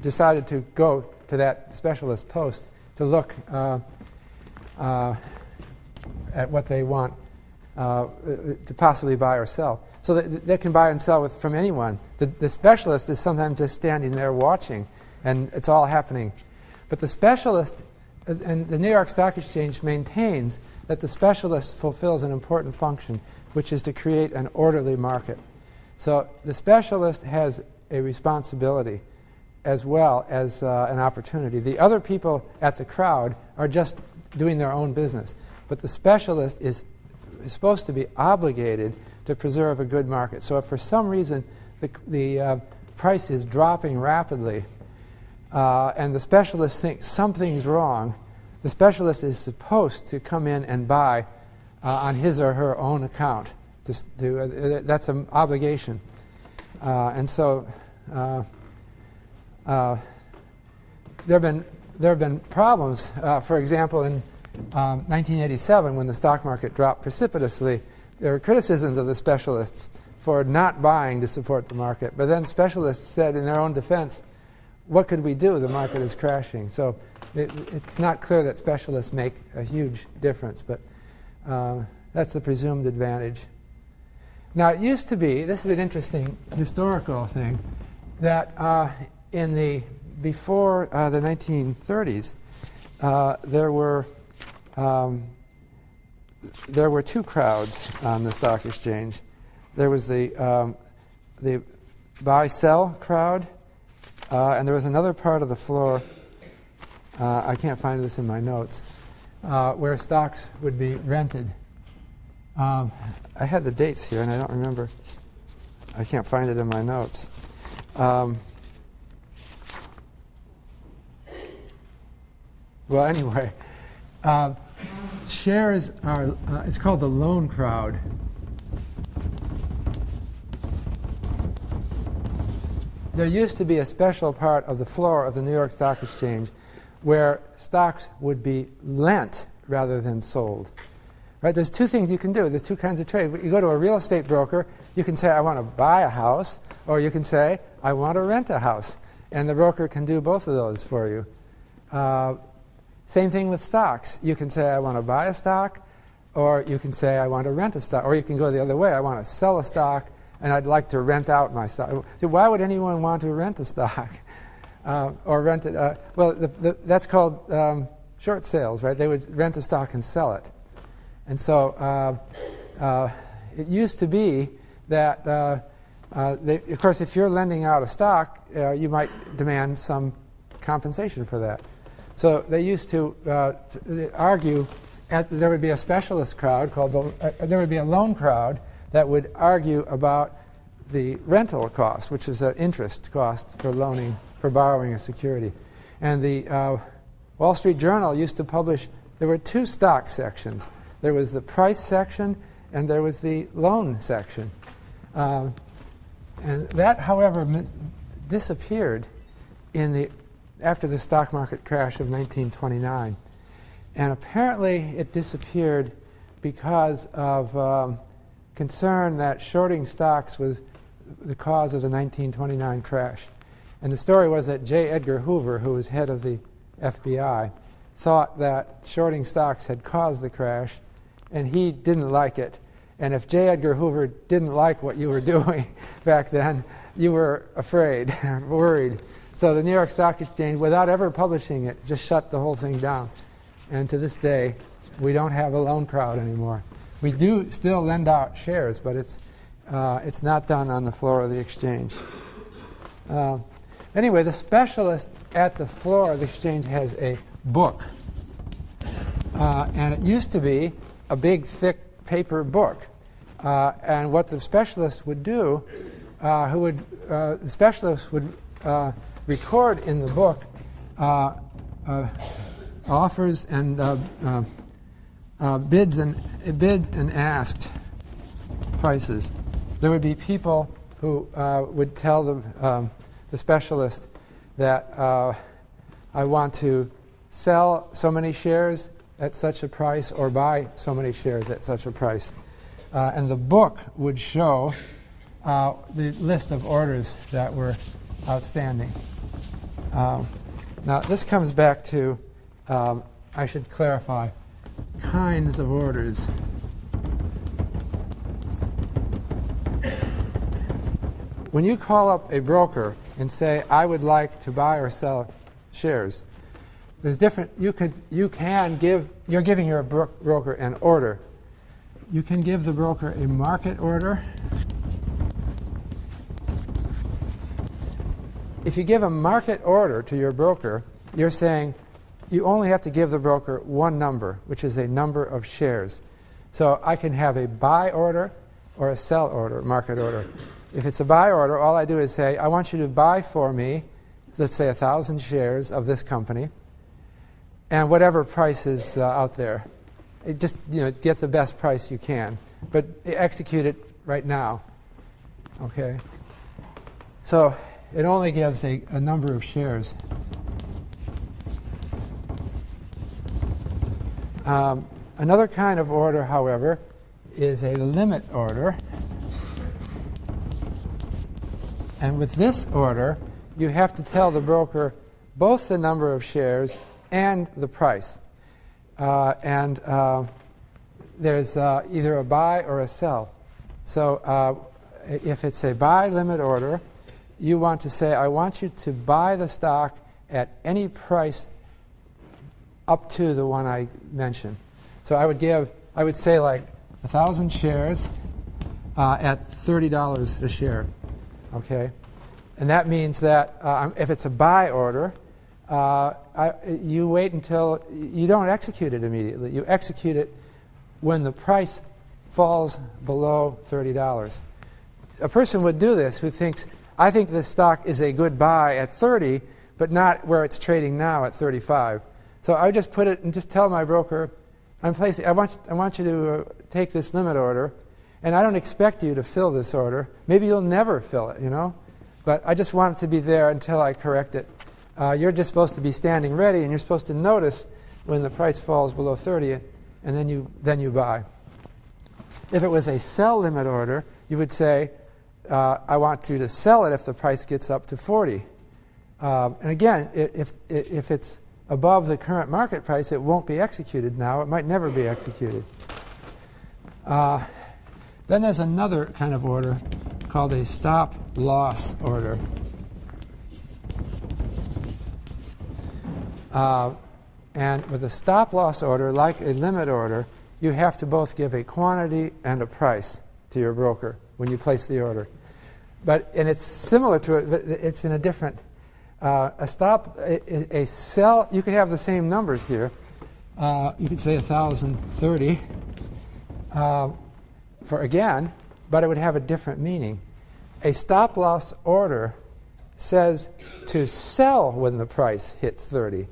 decided to go to that specialist post to look at what they want to possibly buy or sell. So that they can buy and sell from anyone. The specialist is sometimes just standing there watching, and it's all happening. But the specialist, and the New York Stock Exchange maintains that the specialist fulfills an important function, which is to create an orderly market. So the specialist has a responsibility as well as an opportunity. The other people at the crowd are just doing their own business. But the specialist is supposed to be obligated to preserve a good market. So if for some reason the price is dropping rapidly and the specialist thinks something's wrong, the specialist is supposed to come in and buy on his or her own account. That's an obligation. And so there have been problems. For example, in 1987, when the stock market dropped precipitously, there were criticisms of the specialists for not buying to support the market. But then specialists said in their own defense, what could we do? The market is crashing. So it's not clear that specialists make a huge difference, but that's the presumed advantage. Now, it used to be, this is an interesting historical thing, that before the 1930s, there were two crowds on the stock exchange. There was the buy-sell crowd, and there was another part of the floor, I can't find this in my notes, where stocks would be rented. I had the dates here, and I don't remember. I can't find it in my notes. Well, anyway, shares are, it's called the loan crowd. There used to be a special part of the floor of the New York Stock Exchange where stocks would be lent rather than sold. Right? There's two things you can do. There's two kinds of trade. You go to a real estate broker, you can say, I want to buy a house, or you can say, I want to rent a house. And the broker can do both of those for you. Same thing with stocks. You can say, I want to buy a stock, or you can say, I want to rent a stock. Or you can go the other way. I want to sell a stock, and I'd like to rent out my stock. So why would anyone want to rent a stock? Or rent it? That's called short sales, right? They would rent a stock and sell it. And so it used to be that, of course, if you're lending out a stock, you might demand some compensation for that. So they used to argue, there would be a specialist crowd there would be a loan crowd that would argue about the rental cost, which is an interest cost for borrowing a security. And the Wall Street Journal used to publish, there were two stock sections. There was the price section and there was the loan section. And that, however, disappeared after the stock market crash of 1929. And apparently it disappeared because of concern that shorting stocks was the cause of the 1929 crash. And the story was that J. Edgar Hoover, who was head of the FBI, thought that shorting stocks had caused the crash, and he didn't like it. And if J. Edgar Hoover didn't like what you were doing back then, you were afraid, worried. So the New York Stock Exchange, without ever publishing it, just shut the whole thing down. And to this day, we don't have a loan crowd anymore. We do still lend out shares, but it's not done on the floor of the exchange. Anyway, the specialist at the floor of the exchange has a book. And it used to be a big, thick paper book. And what the specialist would do, the specialist would record in the book offers and bids and asked prices. There would be people who would tell the specialist that I want to sell so many shares at such a price or buy so many shares at such a price. And the book would show the list of orders that were outstanding. Now, this comes back to, I should clarify, kinds of orders. When you call up a broker and say, I would like to buy or sell shares, there's different, you're giving your broker an order. You can give the broker a market order. If you give a market order to your broker, you're saying you only have to give the broker one number, which is a number of shares. So I can have a buy order or a sell order, market order. If it's a buy order, all I do is say, I want you to buy for me, let's say 1,000 shares of this company, and whatever price is out there. Just get the best price you can, but execute it right now. Okay. So it only gives a number of shares. Another kind of order, however, is a limit order. And with this order, you have to tell the broker both the number of shares and the price. There's either a buy or a sell. So if it's a buy limit order, you want to say, I want you to buy the stock at any price up to the one I mentioned. So I would say like 1,000 shares at $30 a share. Okay? And that means that if it's a buy order, you wait until you don't execute it immediately. You execute it when the price falls below $30. A person would do this who thinks, I think this stock is a good buy at 30, but not where it's trading now at 35. So I just put it and just tell my broker, I want you to take this limit order, and I don't expect you to fill this order. Maybe you'll never fill it, but I just want it to be there until I correct it. You're just supposed to be standing ready, and you're supposed to notice when the price falls below 30, and then you buy. If it was a sell limit order, you would say, I want you to sell it if the price gets up to 40. And again, if it's above the current market price, it won't be executed now. It might never be executed. Then there's another kind of order called a stop loss order. And with a stop loss order, like a limit order, you have to both give a quantity and a price to your broker when you place the order. And it's similar to it, but it's in a different. A sell, you could have the same numbers here. You could say 1,030 but it would have a different meaning. A stop loss order says to sell when the price hits 30.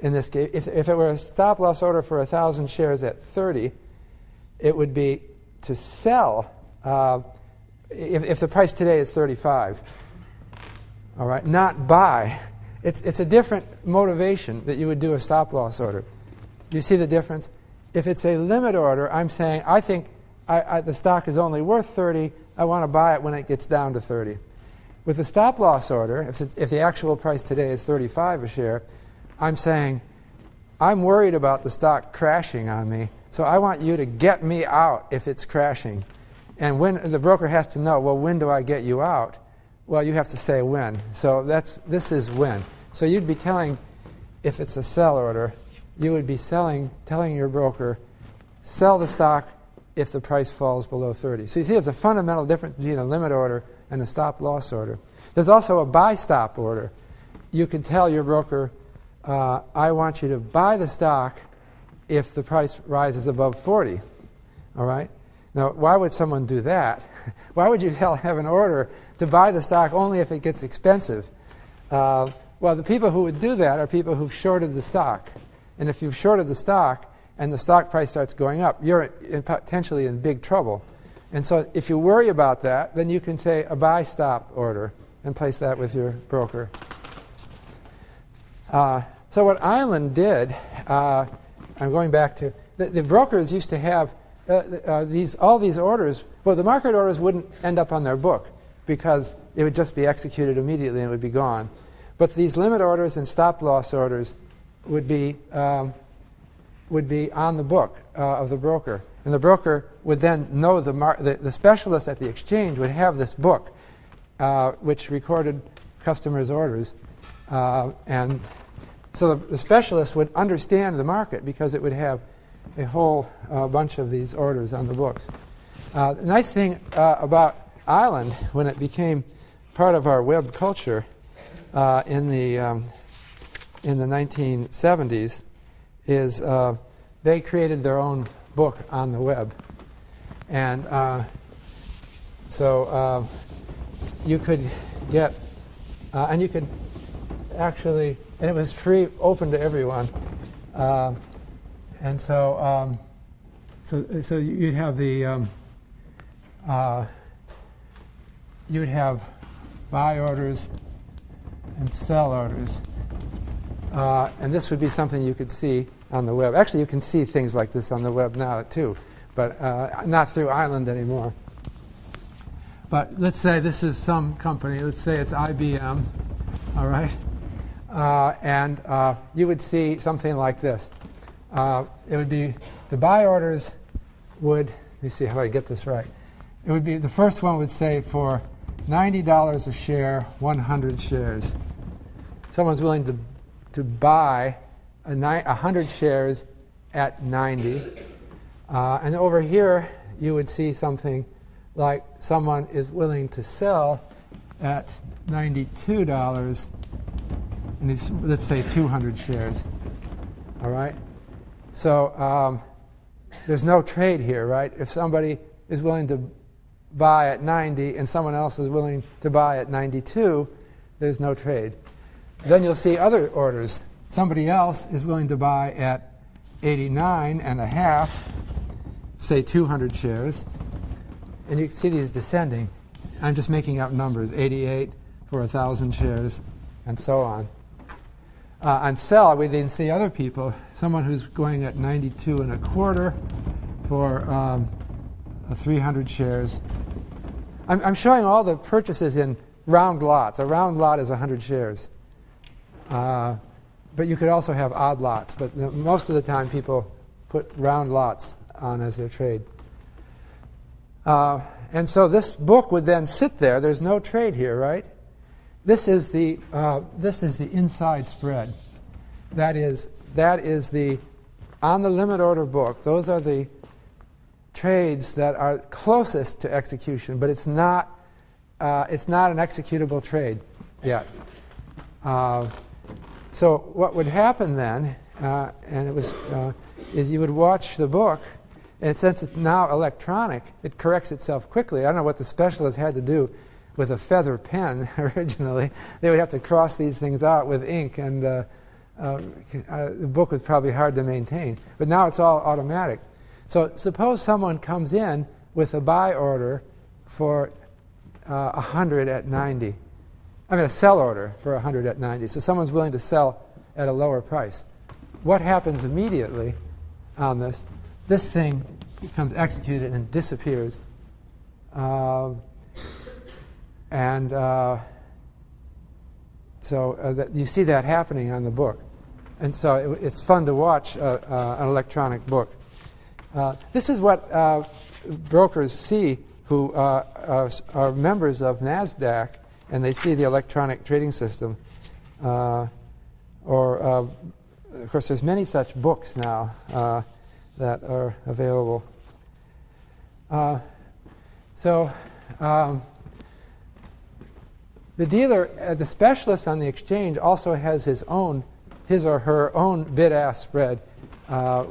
In this case, if it were a stop loss order for 1,000 shares at 30, it would be to sell if the price today is 35. All right, not buy. It's a different motivation that you would do a stop loss order. Do you see the difference? If it's a limit order, I'm saying I think the stock is only worth 30. I want to buy it when it gets down to 30. With a stop loss order, if the actual price today is 35 a share, I'm saying I'm worried about the stock crashing on me, so I want you to get me out if it's crashing. And when the broker has to know, well, when do I get you out? Well, you have to say when. So this is when. So you'd be telling, if it's a sell order, you would be telling your broker, sell the stock if the price falls below 30. So you see, there's a fundamental difference between a limit order and a stop loss order. There's also a buy stop order. You can tell your broker, I want you to buy the stock if the price rises above 40. All right? Now, why would someone do that? Why would you have an order to buy the stock only if it gets expensive? Well, the people who would do that are people who've shorted the stock. And if you've shorted the stock and the stock price starts going up, you're potentially in big trouble. And so if you worry about that, then you can say a buy stop order and place that with your broker. So what Island did, I'm going back to, the brokers used to have all these orders. Well, the market orders wouldn't end up on their book because it would just be executed immediately and it would be gone. But these limit orders and stop loss orders would be on the book of the broker. And the broker would then know the specialist at the exchange would have this book which recorded customers' orders. And so the specialist would understand the market because it would have a whole bunch of these orders on the books. The nice thing about Island, when it became part of our web culture in the 1970s, is they created their own book on the web. And so you could get, and you could actually, and it was free, open to everyone. And so, so you'd have the you'd have buy orders and sell orders, and this would be something you could see on the web. Actually, you can see things like this on the web now too, but not through Island anymore. But let's say this is some company. Let's say it's IBM. All right, and you would see something like this. It would be the buy orders would, let me see how I get this right. It would be, the first one would say for $90 a share, 100 shares. Someone's willing to buy 100 shares at 90. And over here, you would see something like someone is willing to sell at $92, and he's, let's say 200 shares. All right? So there's no trade here, right? If somebody is willing to buy at 90 and someone else is willing to buy at 92, there's no trade. Then you'll see other orders. Somebody else is willing to buy at 89 and a half, say 200 shares, and you can see these descending. I'm just making up numbers, 88 for 1,000 shares, and so on. On sell, we then see other people, someone who's going at 92 and a quarter for 300 shares. I'm showing all the purchases in round lots. A round lot is 100 shares. But you could also have odd lots. But most of the time, people put round lots on as their trade. And so this book would then sit there. There's no trade here, right? This is the inside spread. That is the on the limit order book. Those are the trades that are closest to execution, but it's not an executable trade yet. So what would happen then, and it was, is you would watch the book, and since it's now electronic, it corrects itself quickly. I don't know what the specialist had to do with a feather pen originally. They would have to cross these things out with ink, and the book was probably hard to maintain. But now it's all automatic. So suppose someone comes in with a buy order for 100 at 90. I mean a sell order for 100 at 90. So someone's willing to sell at a lower price. What happens immediately on this? This thing becomes executed and disappears. So you see that happening on the book. And so it's fun to watch an electronic book. This is what brokers see who are members of NASDAQ, and they see the electronic trading system. Of course, there's many such books now that are available. The dealer, the specialist on the exchange, also has his or her own bid-ask spread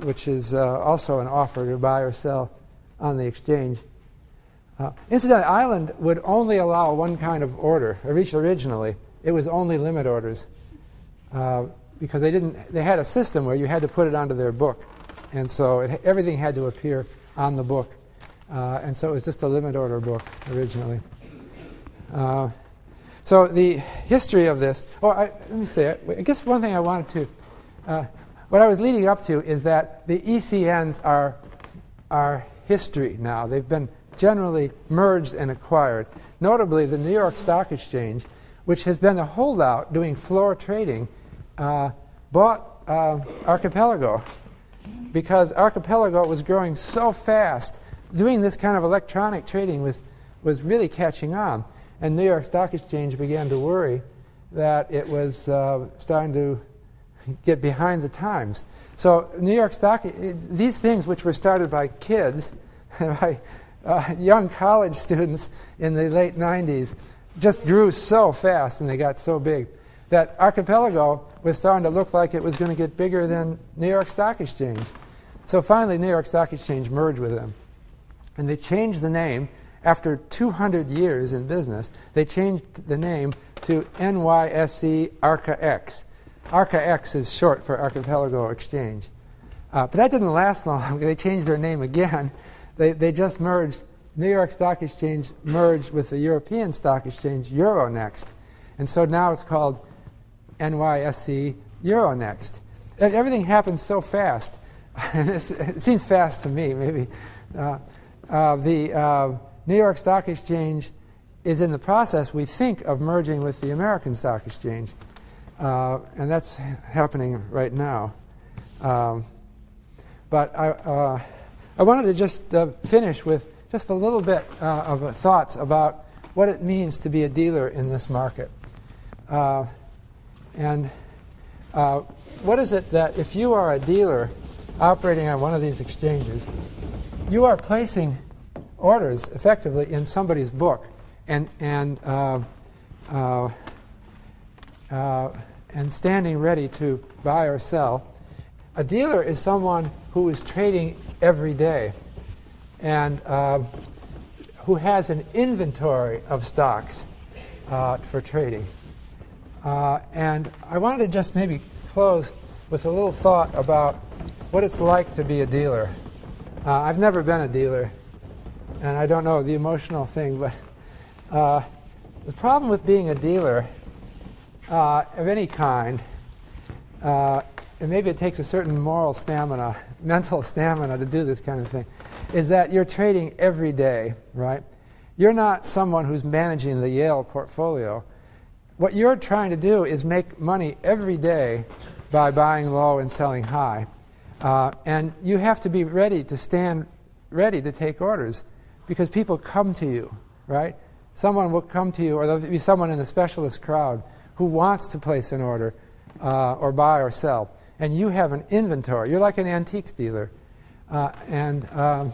which is also an offer to buy or sell on the exchange. Incidentally, Island would only allow one kind of order. At least originally, it was only limit orders because they had a system where you had to put it onto their book, and so everything had to appear on the book, and so it was just a limit order book originally. So the history of this. Let me say. I guess one thing I wanted to. What I was leading up to is that the ECNs are history now. They've been generally merged and acquired. Notably, the New York Stock Exchange, which has been a holdout doing floor trading, bought Archipelago because Archipelago was growing so fast. Doing this kind of electronic trading was really catching on. And New York Stock Exchange began to worry that it was starting to get behind the times. So New York Stock, these things which were started by kids, by young college students in the late 90s, just grew so fast and they got so big that Archipelago was starting to look like it was going to get bigger than New York Stock Exchange. So finally, New York Stock Exchange merged with them. And they changed the name. After 200 years in business, they changed the name to NYSE ARCA-X. ARCA-X is short for Archipelago Exchange. But that didn't last long. They changed their name again. They just merged. New York Stock Exchange merged with the European Stock Exchange Euronext. And so now it's called NYSE Euronext. Everything happens so fast. It seems fast to me, maybe. The New York Stock Exchange is in the process, we think, of merging with the American Stock Exchange. And that's happening right now. But I wanted to just finish with just a little bit of thoughts about what it means to be a dealer in this market. And what is it that if you are a dealer operating on one of these exchanges, you are placing orders effectively in somebody's book and standing ready to buy or sell. A dealer is someone who is trading every day and who has an inventory of stocks for trading. And I wanted to just maybe close with a little thought about what it's like to be a dealer. I've never been a dealer, and I don't know the emotional thing, but the problem with being a dealer of any kind, and maybe it takes a certain moral stamina, mental stamina to do this kind of thing, is that you're trading every day, right? You're not someone who's managing the Yale portfolio. What you're trying to do is make money every day by buying low and selling high. And you have to be ready to stand ready to take orders because people come to you, right? Someone will come to you, or there'll be someone in a specialist crowd who wants to place an order or buy or sell. And you have an inventory. You're like an antiques dealer. One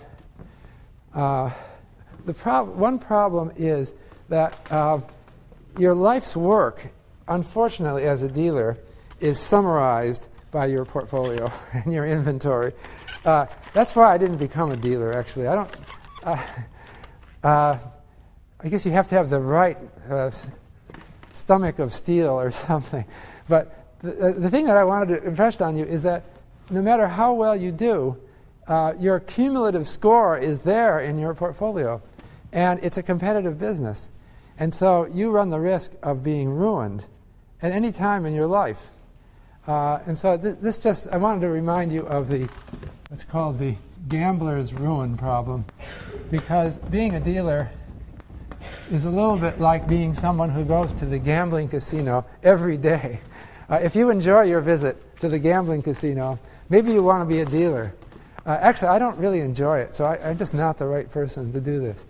problem is that your life's work, unfortunately, as a dealer, is summarized by your portfolio and your inventory. That's why I didn't become a dealer, actually. I guess you have to have the right stomach of steel or something. But the thing that I wanted to impress on you is that no matter how well you do, your cumulative score is there in your portfolio. And it's a competitive business. And so you run the risk of being ruined at any time in your life. And so I wanted to remind you of what's called the gambler's ruin problem, because being a dealer is a little bit like being someone who goes to the gambling casino every day. If you enjoy your visit to the gambling casino, maybe you want to be a dealer. Actually, I don't really enjoy it, so I'm just not the right person to do this.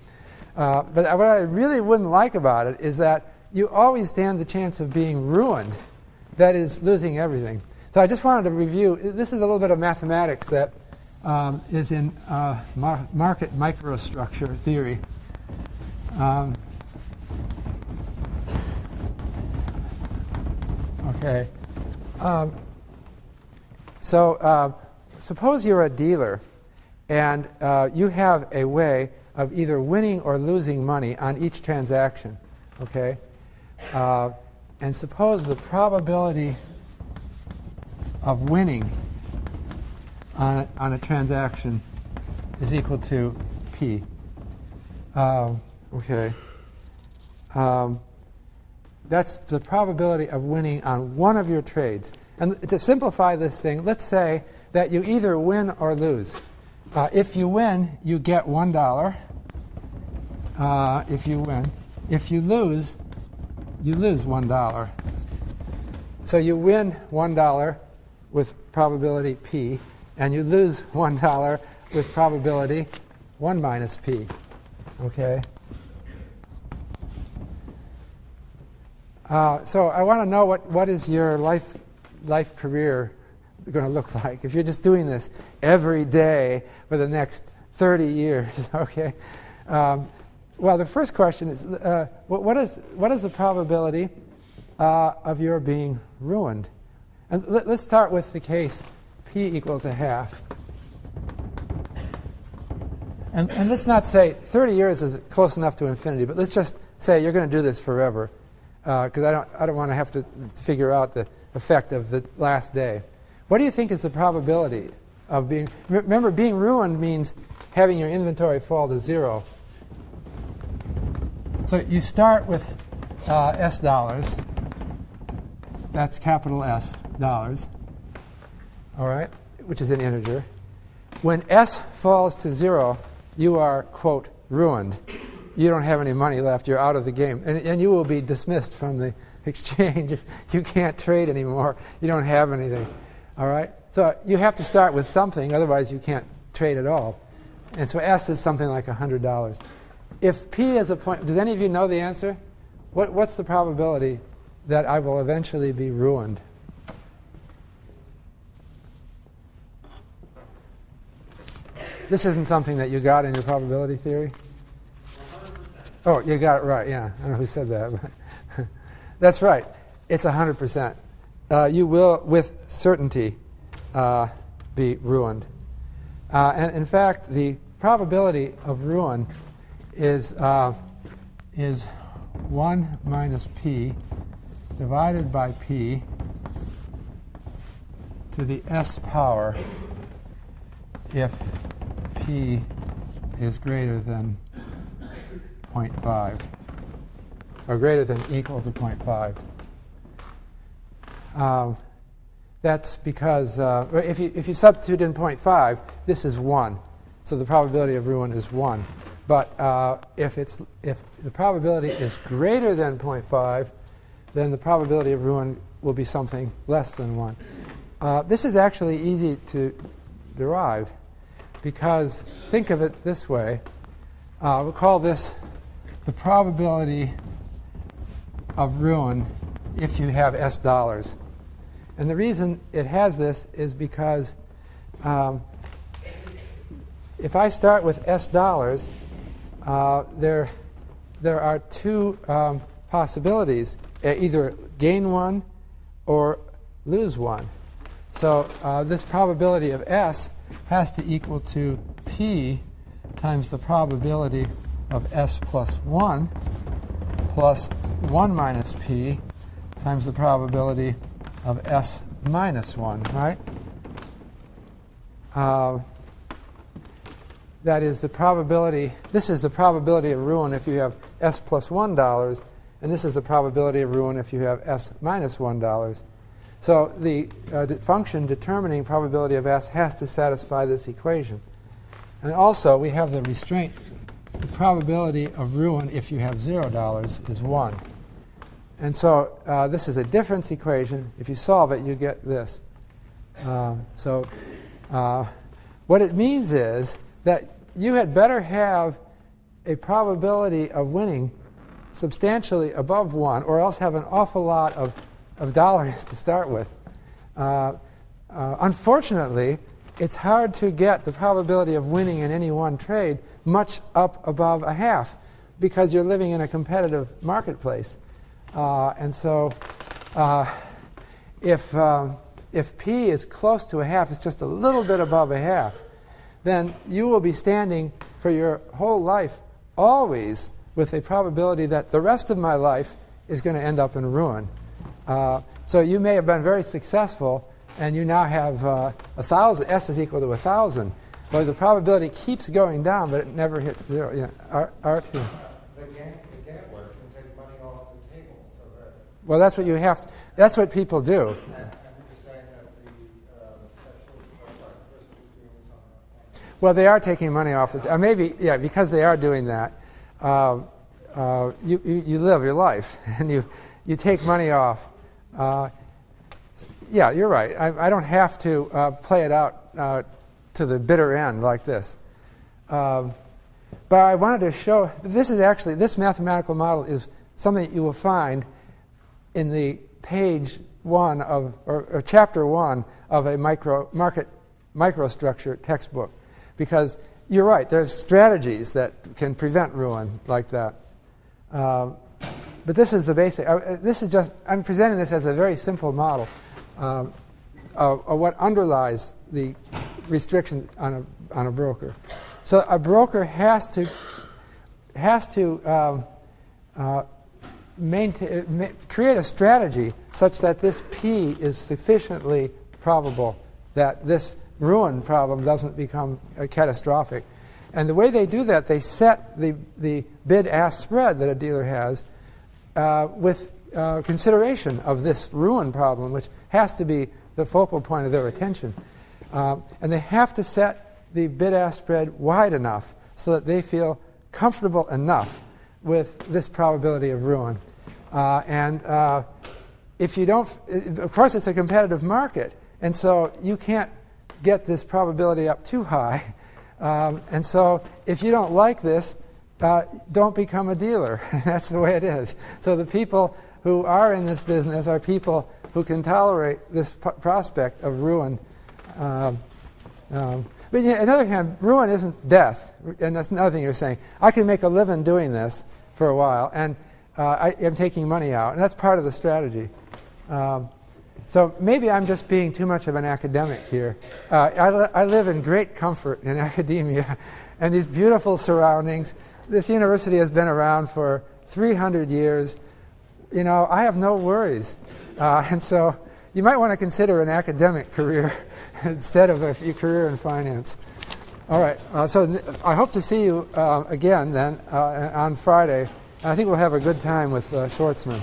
But what I really wouldn't like about it is that you always stand the chance of being ruined, that is, losing everything. So I just wanted to review. This is a little bit of mathematics that is in market microstructure theory. Okay. So suppose you're a dealer and you have a way of either winning or losing money on each transaction, okay? And suppose the probability of winning on a transaction is equal to P. Okay. That's the probability of winning on one of your trades. And to simplify this thing, let's say that you either win or lose. If you win, you get $1. If you win. If you lose $1. So you win $1 with probability P, and you lose $1 with probability 1 minus P. Okay? So I want to know what is your life career going to look like if you're just doing this every day for the next 30 years. Okay. Well, the first question is, what is the probability of your being ruined? And let's start with the case P equals a half. And let's not say 30 years is close enough to infinity, but let's just say you're going to do this forever, because I don't want to have to figure out the effect of the last day. What do you think is the probability of being... Remember, being ruined means having your inventory fall to zero. So you start with S dollars. That's capital S dollars, all right, which is an integer. When S falls to zero, you are, quote, ruined. You don't have any money left. You're out of the game. And you will be dismissed from the exchange if you can't trade anymore. You don't have anything. All right? So you have to start with something. Otherwise, you can't trade at all. And so S is something like $100. If P is a point... Does any of you know the answer? What's the probability that I will eventually be ruined? This isn't something that you got in your probability theory? 100%. Oh, you got it right, yeah. I don't know who said that. But that's right. It's 100%. You will, with certainty, be ruined. And in fact, the probability of ruin is 1 minus P divided by P to the S power if P is greater than 0.5 or greater than equal to 0.5. That's because if you substitute in 0.5, this is 1. So the probability of ruin is 1. But if the probability is greater than 0.5, then the probability of ruin will be something less than 1. This is actually easy to derive, because think of it this way. We'll call this the probability of ruin if you have S dollars. And the reason it has this is because if I start with S dollars, there are two possibilities, either gain 1 or lose 1. So this probability of S has to equal to P times the probability of S plus 1 plus 1 minus P times the probability of S minus 1, right? That is the probability. This is the probability of ruin if you have S plus $1, and this is the probability of ruin if you have S minus $1. So the function determining probability of S has to satisfy this equation. And also, we have the restraint. The probability of ruin if you have $0 is 1. And so this is a difference equation. If you solve it, you get this. What it means is that you had better have a probability of winning substantially above 1, or else have an awful lot of dollars to start with. Unfortunately, it's hard to get the probability of winning in any one trade much up above a half, because you're living in a competitive marketplace. And so if if P is close to a half, it's just a little bit above a half, then you will be standing for your whole life always with a probability that the rest of my life is going to end up in ruin. So you may have been very successful, and you now have 1,000. S is equal to 1,000. But the probability keeps going down, but it never hits zero. Yeah, Art here. The gambler can take money off the table. So that well, that's what you have to, that's what people do. and you're saying that the specialists are doing something. Well, they are taking money off the maybe, yeah, because they are doing that. You live your life, and you take money off. Yeah, you're right. I don't have to play it out to the bitter end like this. But I wanted to show, this mathematical model is something that you will find in the page 1 of, or chapter 1 of a microstructure textbook. Because you're right, there's strategies that can prevent ruin like that. But this is the basic. I'm presenting this as a very simple model of what underlies the restriction on a broker. So a broker has to create a strategy such that this P is sufficiently probable that this ruin problem doesn't become catastrophic. And the way they do that, they set the bid-ask spread that a dealer has with consideration of this ruin problem, which has to be the focal point of their attention. And they have to set the bid-ask spread wide enough so that they feel comfortable enough with this probability of ruin. If you don't, of course, it's a competitive market, and so you can't get this probability up too high. And so if you don't like this, don't become a dealer. That's the way it is. So the people who are in this business are people who can tolerate this prospect of ruin. But on the other hand, ruin isn't death. And that's another thing you're saying. I can make a living doing this for a while, and I am taking money out. And that's part of the strategy. So maybe I'm just being too much of an academic here. I live in great comfort in academia and these beautiful surroundings. This university has been around for 300 years. You know, I have no worries. And so you might want to consider an academic career instead of a career in finance. All right. So I hope to see you again then on Friday. I think we'll have a good time with Schwartzman.